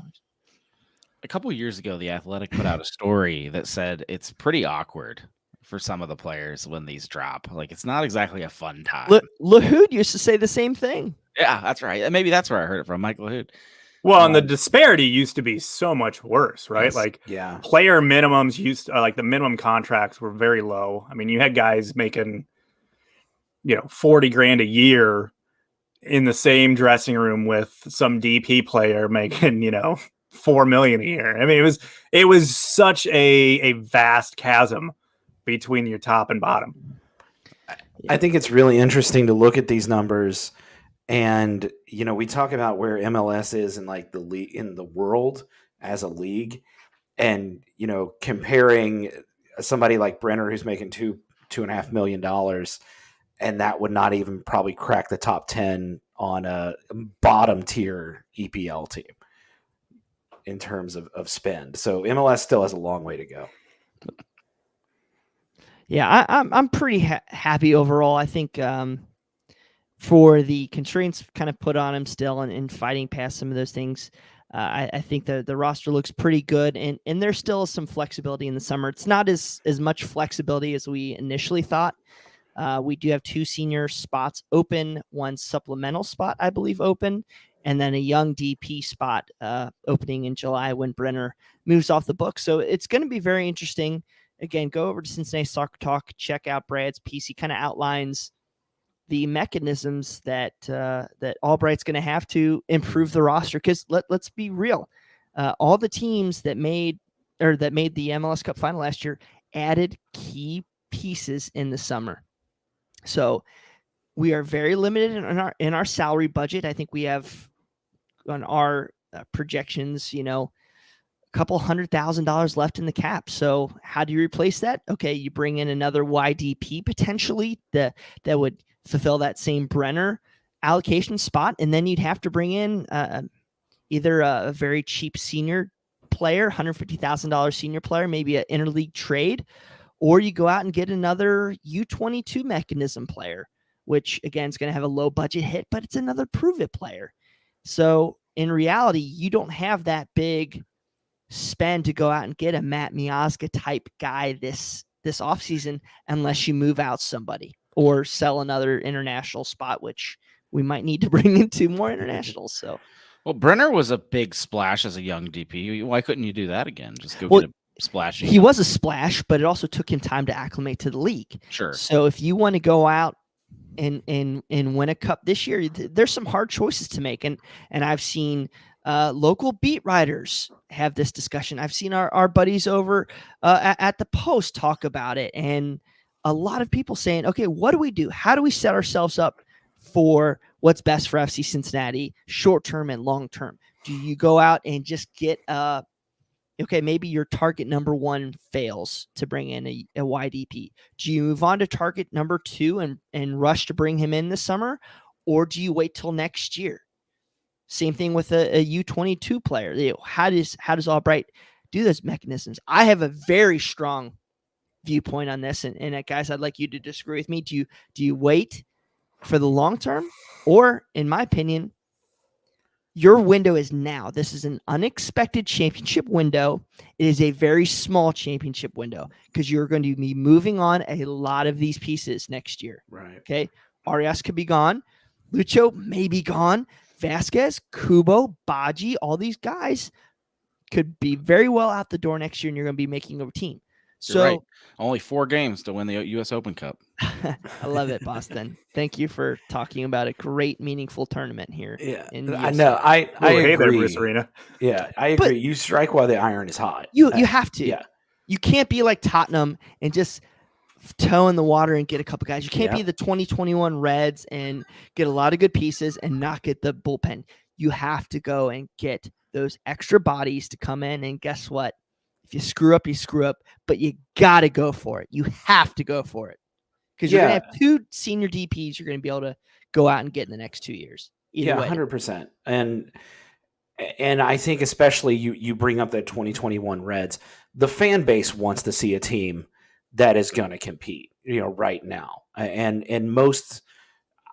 A couple of years ago, The Athletic put out a story that said it's pretty awkward for some of the players when these drop. Like, it's not exactly a fun time. Lahoud used to say the same thing. Yeah, that's right. Maybe that's where I heard it from, Mike Lahoud. Well, and the disparity used to be so much worse, right? Yes. Like, Yeah, player minimums like the minimum contracts were very low. I mean, you had guys making, $40,000 a year in the same dressing room with some DP player making, $4 million a year. I mean, it was such a vast chasm between your top and bottom. I think it's really interesting to look at these numbers, and we talk about where MLS is in like the league in the world as a league, and comparing somebody like Brenner who's making $2.5 million, and that would not even probably crack the top 10 on a bottom tier EPL team in terms of spend. So MLS still has a long way to go. Yeah, I'm pretty happy overall. I think for the constraints kind of put on him still and fighting past some of those things, I think the roster looks pretty good, and there's still some flexibility in the summer. It's not as much flexibility as we initially thought. We do have 2 senior spots open, 1 supplemental spot, I believe, open, and then a young DP spot opening in July when Brenner moves off the book. So it's going to be very interesting. Again, go over to Cincinnati Soccer Talk, check out Brad's piece. He kind of outlines the mechanisms that Albright's going to have to improve the roster. Because let's be real, all the teams that made the MLS Cup final last year added key pieces in the summer. So we are very limited in our salary budget. I think we have on our projections, couple $100,000 left in the cap. So how do you replace that? Okay, you bring in another YDP potentially that would fulfill that same Brenner allocation spot, and then you'd have to bring in either a very cheap senior player, $150,000 senior player, maybe an interleague trade, or you go out and get another U22 mechanism player, which again is going to have a low budget hit, but it's another prove it player. So in reality, you don't have that big spend to go out and get a Matt Miazga type guy this offseason unless you move out somebody or sell another international spot, which we might need to bring into more internationals. So, well, Brenner was a big splash as a young DP. Why couldn't you do that again? Just go get a splash. He was a splash, but it also took him time to acclimate to the league. Sure. So if you want to go out and win a cup this year, there's some hard choices to make. And I've seen Local beat writers have this discussion. I've seen our buddies over at the Post talk about it, and a lot of people saying, okay, what do we do? How do we set ourselves up for what's best for FC Cincinnati, short-term and long-term? Do you go out and just get okay, maybe your target number 1 fails to bring in a YDP. Do you move on to target number 2 and rush to bring him in this summer? Or do you wait till next year? Same thing with a U22 player. How does Albright do those mechanisms? I have a very strong viewpoint on this, and guys, I'd like you to disagree with me. Do you wait for the long term, or, in my opinion, your window is now? This is an unexpected championship window. It is a very small championship window because you're going to be moving on a lot of these pieces next year. Right. Okay. Arias could be gone. Lucho may be gone. Vasquez, Kubo, Baji, all these guys could be very well out the door next year, and you're going to be making a team. So right. Only 4 games to win the U.S. Open Cup. I love it, Boston. Thank you for talking about a great, meaningful tournament here. Yeah, in I know. I hey there, agree. Bruce Arena. Yeah, I agree. You strike while the iron is hot. You have to. Yeah. You can't be like Tottenham and just toe in the water and get a couple guys. You can't be the 2021 Reds and get a lot of good pieces and not get the bullpen. You have to go and get those extra bodies to come in. And guess what? If you screw up, you screw up, but you got to go for it. You have to go for it because you're going to have 2 senior DPs you're going to be able to go out and get in the next 2 years. Either way. 100%. And I think especially you bring up that 2021 Reds, the fan base wants to see a team that is going to compete, right now. And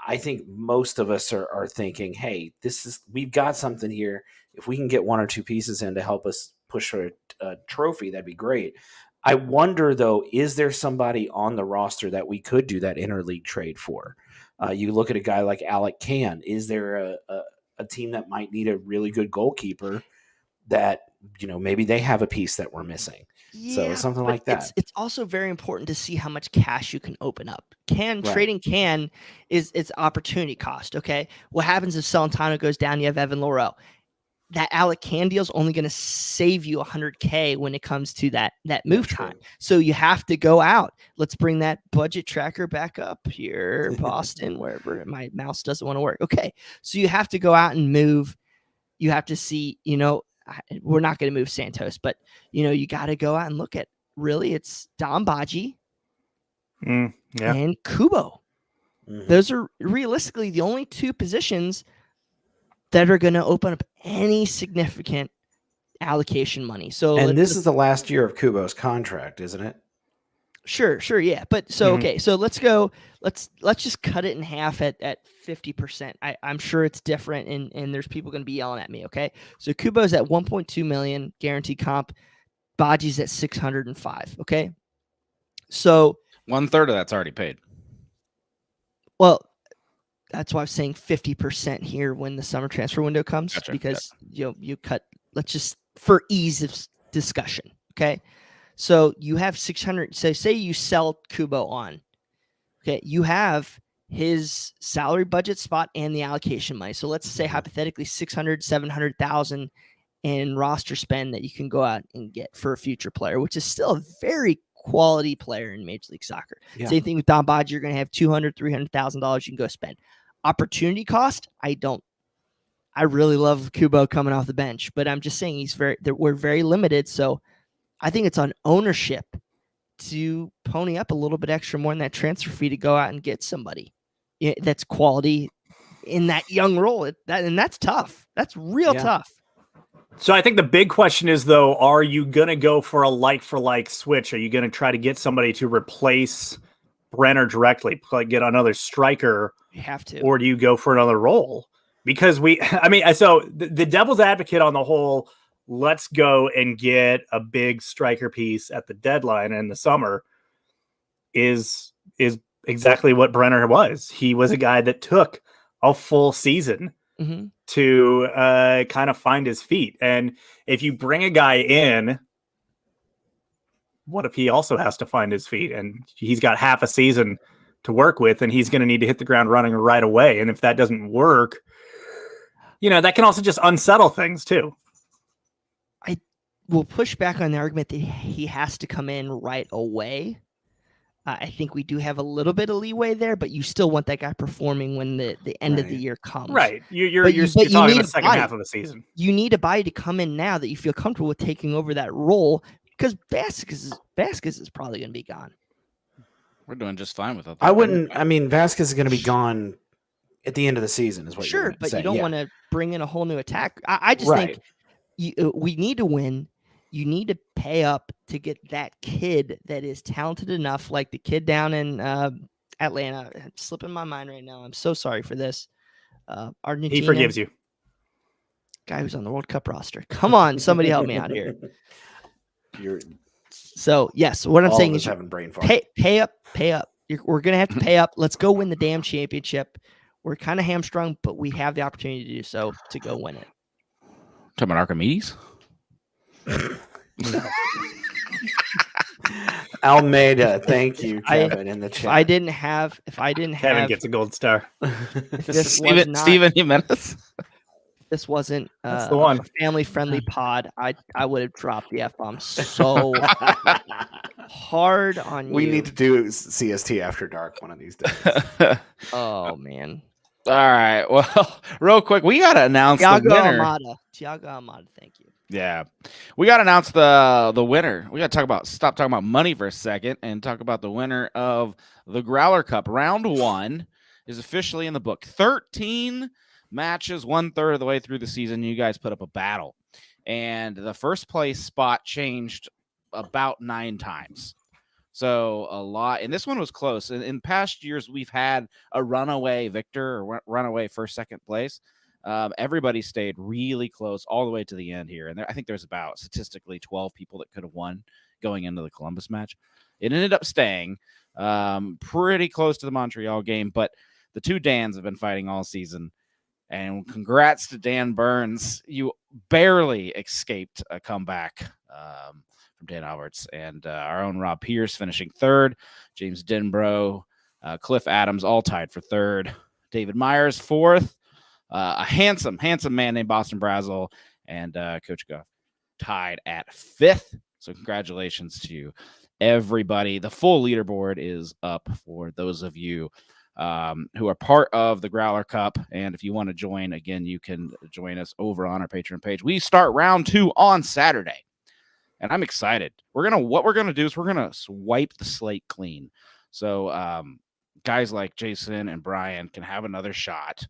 I think most of us are thinking, hey, we've got something here. If we can get 1 or 2 pieces in to help us push for a trophy, that'd be great. I wonder, though, is there somebody on the roster that we could do that interleague trade for? You look at a guy like Alec Can. Is there a team that might need a really good goalkeeper that, maybe they have a piece that we're missing? So something like that. It's also very important to see how much cash you can open up. Trading Can is its opportunity cost. Okay. What happens if Celentano goes down? You have Evan Laurel. That Alec Can deal is only going to save you $100K when it comes to that move time. So you have to go out. Let's bring that budget tracker back up here, Boston, wherever my mouse doesn't want to work. Okay. So you have to go out and move. You have to see, we're not going to move Santos, but you got to go out and look at, really, it's Dom Baji and Kubo. Mm-hmm. Those are realistically the only 2 positions that are going to open up any significant allocation money. So, and this is the last year of Kubo's contract, isn't it? Sure, yeah. But so okay, so let's go. Let's just cut it in half at 50%. I'm sure it's different, and there's people going to be yelling at me. Okay, so Kubo's at 1.2 million guaranteed comp. Baji's at 605. Okay, so 1/3 of that's already paid. Well, that's why I'm saying 50% here when the summer transfer window comes, because you cut. Let's just, for ease of discussion, okay. So you have 600. So say you sell Kubo on. Okay, you have his salary budget spot and the allocation money. So let's say hypothetically 600, 700,000 in roster spend that you can go out and get for a future player, which is still a very quality player in Major League Soccer. Yeah. Same thing with Don Baji. You're going to have $200,000, $300,000 you can go spend. Opportunity cost, I really love Kubo coming off the bench, but I'm just saying we're very limited. So I think it's on ownership to pony up a little bit extra more in that transfer fee to go out and get somebody that's quality in that young role. And that's tough. That's real tough. So I think the big question is, though, are you going to go for a like-for-like switch? Are you going to try to get somebody to replace Brenner directly, like get another striker? You have to. Or do you go for another role? Because so the devil's advocate on the whole, let's go and get a big striker piece at the deadline in the summer is exactly what Brenner was. He was a guy that took a full season to kind of find his feet. And if you bring a guy in, what if he also has to find his feet and he's got half a season to work with and he's going to need to hit the ground running right away? And if that doesn't work, that can also just unsettle things too. I will push back on the argument that he has to come in right away. I think we do have a little bit of leeway there, but you still want that guy performing when the end of the year comes. Right. You're But you talking need the a second body. half of the season. You need a body to come in now that you feel comfortable with taking over that role, because Vasquez is probably going to be gone. We're doing just fine without that. I wouldn't. I mean, Vasquez is going to be gone at the end of the season, is what you're Sure, but saying. you don't want to bring in a whole new attack. I just think we need to win. You need to pay up to get that kid that is talented enough, like the kid down in Atlanta. It's slipping my mind right now. I'm so sorry for this. Argentina. He forgives you. Guy who's on the World Cup roster. Come on, somebody help me out here. So yes, what I'm saying is having brain fart. pay up. We're gonna have to pay up. Let's go win the damn championship. We're kind of hamstrung, but we have the opportunity to do so, to go win it. Talking about Archimedes? Almeida, thank you, Kevin, in the chat. If I didn't have Kevin gets a gold star. Steven Jimenez. This wasn't That's the one. a family-friendly pod, I would have dropped the F-bomb so hard on you. We need to do CST after dark one of these days. Oh, man. All right. Well, real quick, we got to announce the winner. Thiago Almada, thank you. Yeah. We got to announce the winner. We got to stop talking about money for a second and talk about the winner of the Growler Cup. Round 1 is officially in the book. 13 matches, 1/3 of the way through the season. You guys put up a battle. And the first place spot changed about 9 times. So a lot, and this one was close. In past years, we've had a runaway victor or runaway first, second place. Everybody stayed really close all the way to the end here. And I think there's about statistically 12 people that could have won going into the Columbus match. It ended up staying pretty close to the Montreal game, but the two Dans have been fighting all season. And congrats to Dan Burns. You barely escaped a comeback from Dan Alberts, and our own Rob Pierce finishing 3rd, James Denbrough, Cliff Adams all tied for 3rd, David Myers 4th, a handsome man named Boston Brazel, and Coach Goff tied at 5th. So congratulations to everybody. The full leaderboard is up for those of you who are part of the Growler Cup. And if you want to join, again, you can join us over on our Patreon page. We start round 2 on Saturday. And I'm excited. What we're gonna do is we're gonna wipe the slate clean. So guys like Jason and Bryan can have another shot.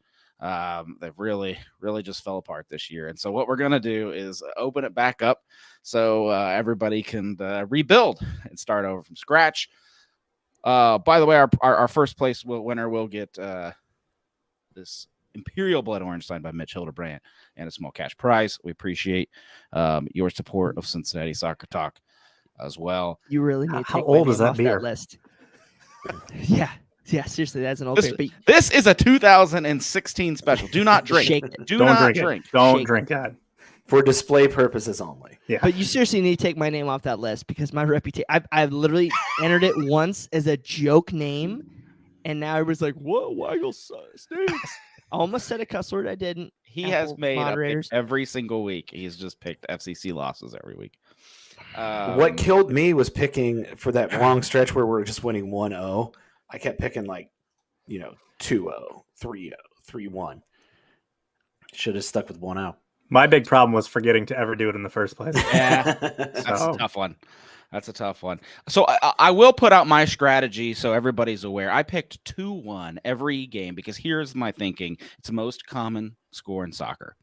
They've really just fell apart this year. And so what we're gonna do is open it back up so everybody can rebuild and start over from scratch. By the way, our first place winner will get this Imperial Blood Orange signed by Mitch Hildebrand and a small cash prize. We appreciate your support of Cincinnati Soccer Talk as well. You really need to How take old my is name that off beer? List. Yeah, seriously, that's an old beer. But This is a 2016 special. Do not drink. Shake it. Don't drink. Don't Shake drink that. For display purposes only. Yeah. But you seriously need to take my name off that list, because my reputation, I've literally entered it once as a joke name, and now everybody's like, whoa, Weigel stinks. I almost said a cuss word. I didn't. He Apple has made moderators. up every single week. He's just picked FCC losses every week. What killed me was picking for that long stretch where we're just winning 1-0. I kept picking 2-0, 3-0, 3-1. Should have stuck with 1-0. My big problem was forgetting to ever do it in the first place. Yeah, that's a tough one. That's a tough one. So I will put out my strategy so everybody's aware. I picked 2-1 every game because here's my thinking. It's the most common score in soccer.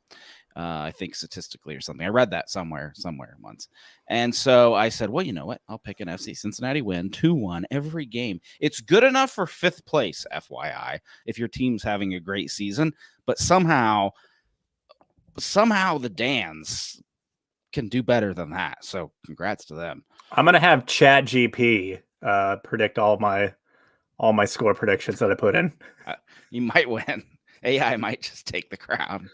I think statistically or something. I read that somewhere once. And so I said, well, you know what? I'll pick an FC Cincinnati win, 2-1 every game. It's good enough for 5th place, FYI, if your team's having a great season. But somehow the Dans can do better than that. So congrats to them. I'm gonna have ChatGPT predict all my score predictions that I put in. You might win. AI might just take the crown.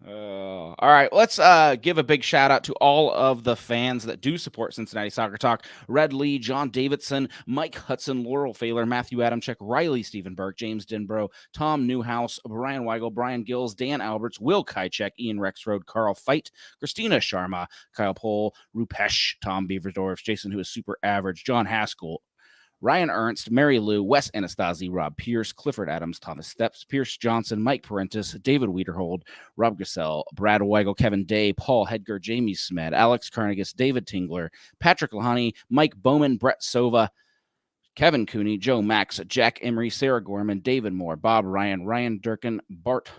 All right, let's give a big shout out to all of the fans that do support Cincinnati Soccer Talk. Red Lee, John Davidson, Mike Hudson, Laurel Failer, Matthew Adamczyk, Riley Stephen Burke, James Denbrough, Tom Newhouse, Brian Weigel, Brian Gills, Dan Alberts, Will Kychek, Ian Rexroad, Carl Feit, Christina Sharma, Kyle Pohl, Rupesh, Tom Beaverdorf, Jason, who is super average, John Haskell, Ryan Ernst, Mary Lou, Wes Anastasi, Rob Pierce, Clifford Adams, Thomas Steps, Pierce Johnson, Mike Parentis, David Wiederhold, Rob Gassell, Brad Weigel, Kevin Day, Paul Hedger, Jamie Smed, Alex Carnegus, David Tingler, Patrick Lahani, Mike Bowman, Brett Sova, Kevin Cooney, Joe Max, Jack Emery, Sarah Gorman, David Moore, Bob Ryan, Ryan Durkin, Bart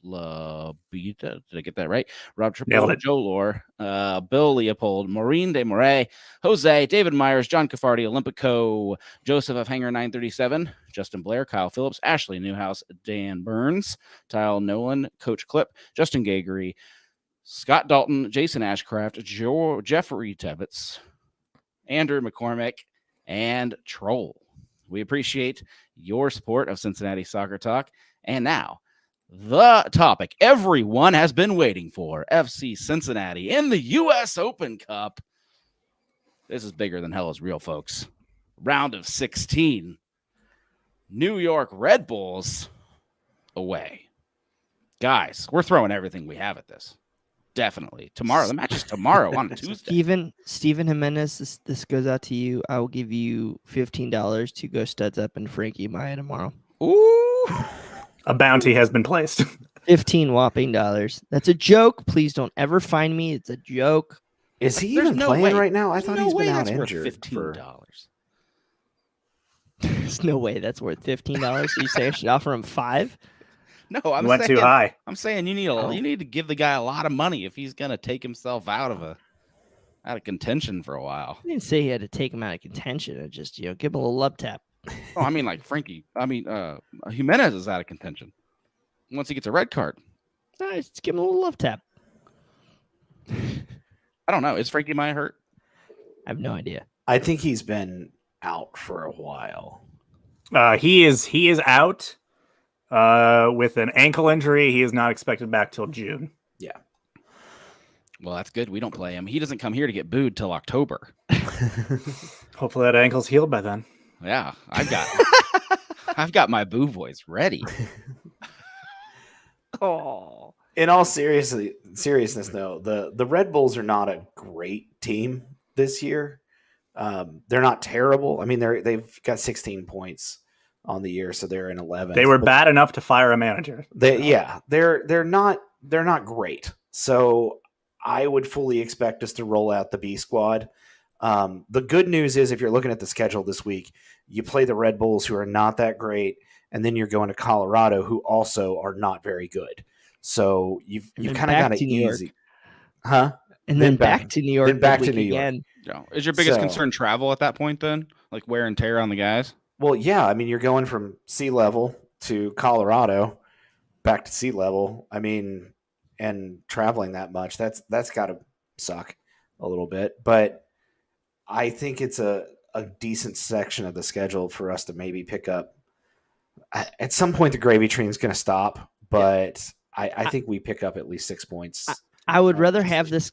Labita, did I get that right? Rob Triple, Joe Lore, Bill Leopold, Maureen De Moray, Jose, David Myers, John Caffardi, Olympico, Joseph of Hanger 937, Justin Blair, Kyle Phillips, Ashley Newhouse, Dan Burns, Tyle Nolan, Coach Clip, Justin Gagery, Scott Dalton, Jason Ashcraft, Jeffrey Tevitz, Andrew McCormick, and Troll. We appreciate your support of Cincinnati Soccer Talk. And now, the topic everyone has been waiting for, FC Cincinnati in the U.S. Open Cup. This is bigger than hell is real, folks. Round of 16. New York Red Bulls away. Guys, we're throwing everything we have at this. Definitely. Tomorrow. The match is tomorrow on Tuesday. Steven Jimenez, this goes out to you. I will give you $15 to go studs up and Frankie Maya tomorrow. Ooh. A bounty has been placed. 15 whopping dollars. That's a joke. Please don't ever find me. It's a joke. Is he There's even no playing way. right now? I thought No he's way been out that's worth injured. $15. There's no way that's worth $15. So you say I should offer him $5? No, I'm Went saying, too high. I'm saying you need to give the guy a lot of money if he's gonna take himself out of contention for a while. I didn't say he had to take him out of contention. I just, give him a little love tap. Oh, I mean like Frankie. Jimenez is out of contention once he gets a red card. Just give him a little love tap. I don't know. Is Frankie Maya hurt? I have no idea. I think he's been out for a while. He is out with an ankle injury. He is not expected back till June. Yeah. Well, that's good. We don't play him. He doesn't come here to get booed till October. Hopefully that ankle's healed by then. Yeah, I've got my boo voice ready. Oh. In all seriousness, though, the Red Bulls are not a great team this year. They're not terrible. I mean, they've got 16 points on the year, so they're in 11th. They were bad enough to fire a manager. They're not great. So I would fully expect us to roll out the B squad. The good news is, if you're looking at the schedule this week, you play the Red Bulls, who are not that great, and then you're going to Colorado, who also are not very good. So you've kind of got it easy, huh? And then back to New York. Then back to New York. Again. Is your biggest concern travel at that point then? Like wear and tear on the guys? Well, yeah. I mean, you're going from sea level to Colorado, back to sea level. I mean, and traveling that much, that's got to suck a little bit. But I think it's a decent section of the schedule for us to maybe pick up. At some point, the gravy train is going to stop, but I think we pick up at least 6 points. I would rather have this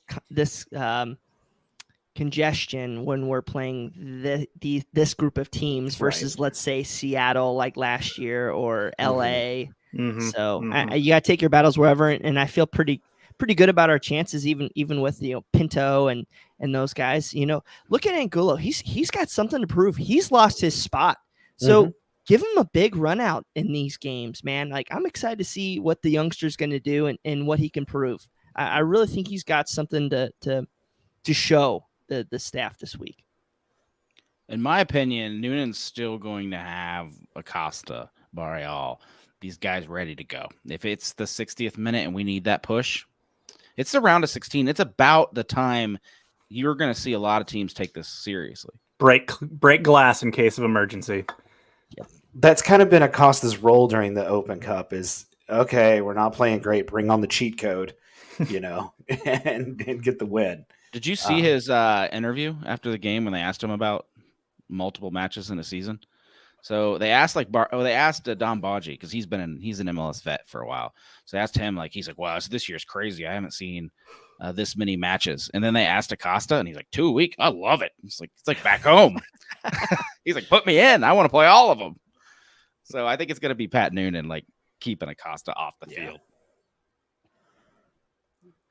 congestion when we're playing this group of teams versus, let's say, Seattle like last year or LA. Mm-hmm. So you got to take your battles wherever, and I feel pretty good about our chances, even with Pinto and those guys. Look at Angulo. He's got something to prove. He's lost his spot, so give him a big run out in these games, man. Like, I'm excited to see what the youngster's going to do and what he can prove. I really think he's got something to show the staff this week. In my opinion, Noonan's still going to have Acosta, Barreal, these guys ready to go. If it's the 60th minute and we need that push, it's the round of 16. It's about the time you're going to see a lot of teams take this seriously. Break glass in case of emergency. Yep. That's kind of been Acosta's role during the Open Cup is, okay, we're not playing great. Bring on the cheat code, and get the win. Did you see his interview after the game when they asked him about multiple matches in a season? So they asked they asked Don Baji because he's an MLS vet for a while. So they asked him he's like, wow, this year's crazy. I haven't seen this many matches. And then they asked Acosta, and he's like, 2 a week. I love it. It's like back home. He's like, put me in. I want to play all of them. So I think it's going to be Pat Noonan keeping Acosta off the field.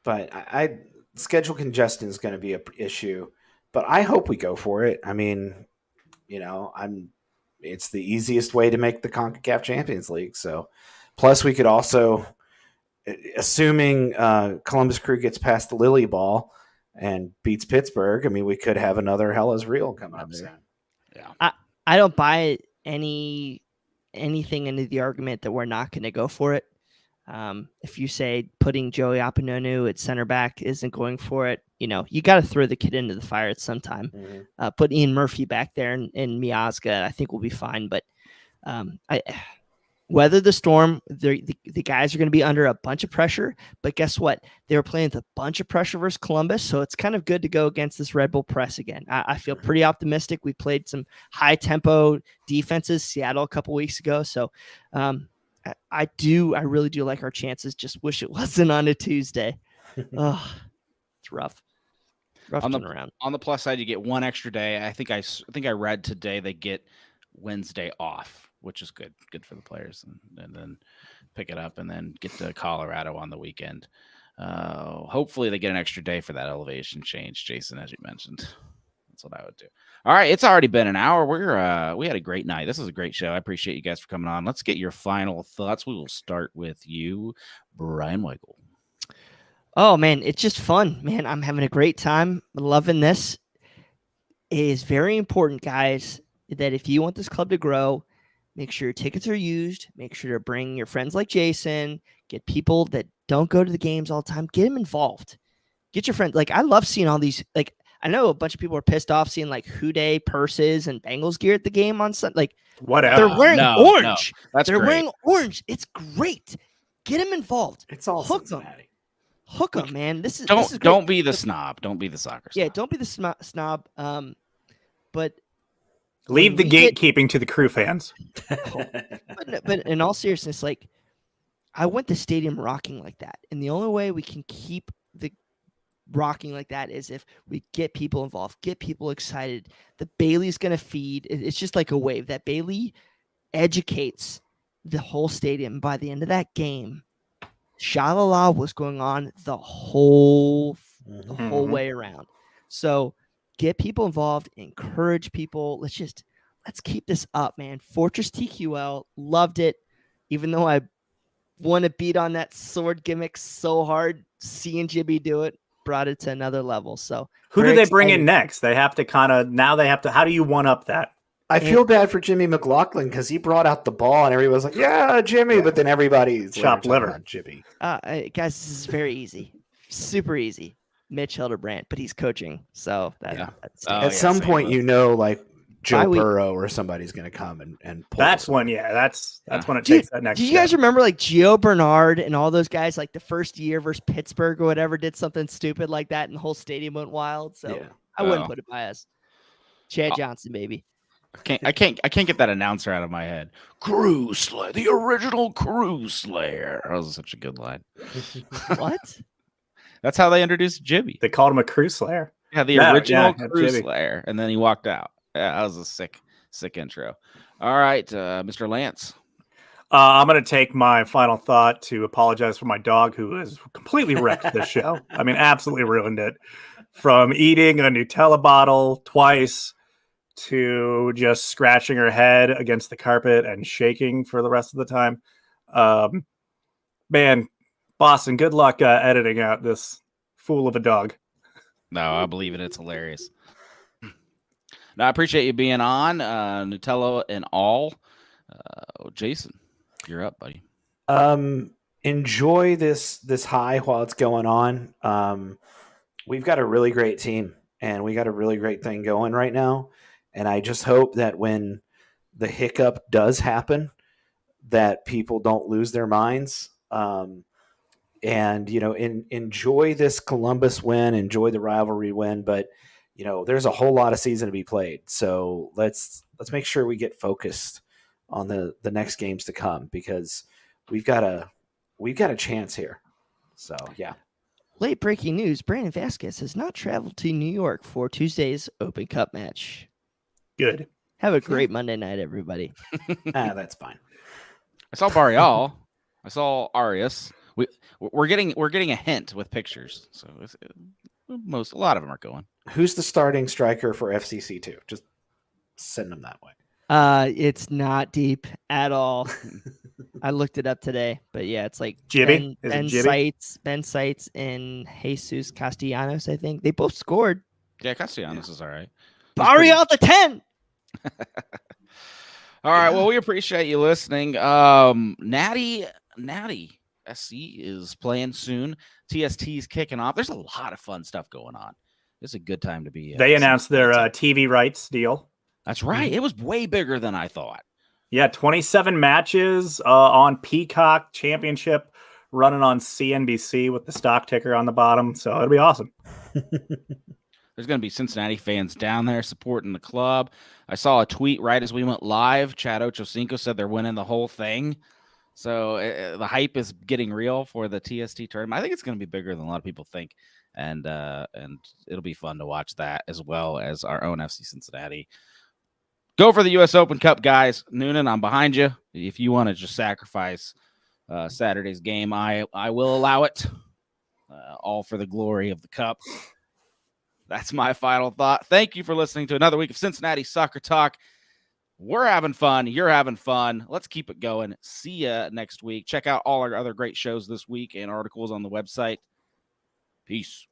But I schedule congestion is going to be an issue. But I hope we go for it. I mean, it's the easiest way to make the CONCACAF Champions League. So, plus we could also, assuming Columbus Crew gets past the Lily Ball and beats Pittsburgh, I mean, we could have another Hellas Real coming up soon. Yeah, I don't buy anything into the argument that we're not going to go for it. If you say putting Joey Apononu at center back isn't going for it, you got to throw the kid into the fire at some time. Mm-hmm. Put Ian Murphy back there and Miazga, I think we'll be fine. But I weather the storm. The guys are going to be under a bunch of pressure. But guess what? They were playing with a bunch of pressure versus Columbus, so it's kind of good to go against this Red Bull press again. I feel pretty optimistic. We played some high tempo defenses, Seattle a couple weeks ago, so. I really do like our chances. Just wish it wasn't on a Tuesday. Oh, it's rough. On around. On the plus side, you get one extra day. I think I read today they get Wednesday off, which is good for the players, and then pick it up and then get to Colorado on the weekend. Hopefully they get an extra day for that elevation change, Jason, as you mentioned. That's what I would do. All right, it's already been an hour. We had a great night. This was a great show. I appreciate you guys for coming on. Let's get your final thoughts. We will start with you, Bryan Weigel. Oh man, it's just fun, man. I'm having a great time. Loving this. It is very important, guys, that if you want this club to grow, make sure your tickets are used. Make sure to bring your friends like Jason. Get people that don't go to the games all the time. Get them involved. Get your friends. I love seeing all these. I know a bunch of people are pissed off seeing Houday purses and Bengals gear at the game on Sunday. Whatever. They're wearing orange. They're wearing orange. It's great. Get them involved. It's all Cincinnati. Hook them, man. This is don't be the snob. Don't be the soccer snob. Yeah, don't be the snob. But leave the gatekeeping to the Crew fans. but in all seriousness, I want the stadium rocking like that, and the only way we can keep the rocking like that is if we get people involved, get people excited. The Bailey's going to feed. It's just like a wave. That Bailey educates the whole stadium. By the end of that game, sha-la-la was going on the whole way around. So get people involved, encourage people. Let's keep this up, man. Fortress TQL, loved it. Even though I want to beat on that sword gimmick so hard, seeing Jibby do it brought it to another level. So who do they bring in next? They have to how do you one up that? I feel bad for Jimmy McLaughlin because he brought out the ball and everybody was like, yeah, Jimmy. But then everybody's chopped liver. Jimmy. Guys, this is very easy. Super easy. Mitch Hildebrandt, but he's coaching. So at some point, Joe Burrow or somebody's going to come and pull. That's when, that's when it takes that next. Do you guys remember Gio Bernard and all those guys the first year versus Pittsburgh or whatever did something stupid like that and the whole stadium went wild? So I wouldn't put it by us. Chad Johnson, baby. I can't get that announcer out of my head. Crew Slayer, the original Crew Slayer. That was such a good line. What? That's how they introduced Jibby. They called him a Crew Slayer. Yeah, the original Crew Slayer, and then he walked out. Yeah, that was a sick intro. All right, Mr. Lance. I'm going to take my final thought to apologize for my dog who has completely wrecked this show. I mean, absolutely ruined it. From eating a Nutella bottle twice to just scratching her head against the carpet and shaking for the rest of the time. Man, Boston, good luck editing out this fool of a dog. No, I believe it. It's hilarious. No, I appreciate you being on, Nutella and all. Jason, you're up, buddy. Enjoy this high while it's going on. We've got a really great team, and we got a really great thing going right now. And I just hope that when the hiccup does happen, that people don't lose their minds. And enjoy this Columbus win, enjoy the rivalry win, but there's a whole lot of season to be played. So let's make sure we get focused on the next games to come, because we've got a chance here. So yeah. Late breaking news: Brandon Vasquez has not traveled to New York for Tuesday's Open Cup match. Good. Have a great Monday night, everybody. That's fine. I saw Barrial. I saw Arias. We're getting a hint with pictures. So a lot of them are going. Who's the starting striker for FCC2? Just send them that way. It's not deep at all. I looked it up today, but yeah, it's like Jibby? Is it Ben Jibby? Sites and Jesus Castellanos. I think they both scored. Yeah, Castellanos is all right. Barrial the 10. All right. Well, we appreciate you listening. Natty SC is playing soon. TST's kicking off. There's a lot of fun stuff going on. It's a good time to be. They announced their TV rights deal. That's right. It was way bigger than I thought. Yeah, 27 matches on Peacock Championship, running on CNBC with the stock ticker on the bottom. So it'll be awesome. There's going to be Cincinnati fans down there supporting the club. I saw a tweet right as we went live. Chad Ochocinco said they're winning the whole thing. So the hype is getting real for the TST tournament. I think it's going to be bigger than a lot of people think. And it'll be fun to watch that, as well as our own FC Cincinnati. Go for the U.S. Open Cup, guys. Noonan, I'm behind you. If you want to just sacrifice Saturday's game, I will allow it. All for the glory of the cup. That's my final thought. Thank you for listening to another week of Cincinnati Soccer Talk. We're having fun. You're having fun. Let's keep it going. See ya next week. Check out all our other great shows this week and articles on the website. Peace.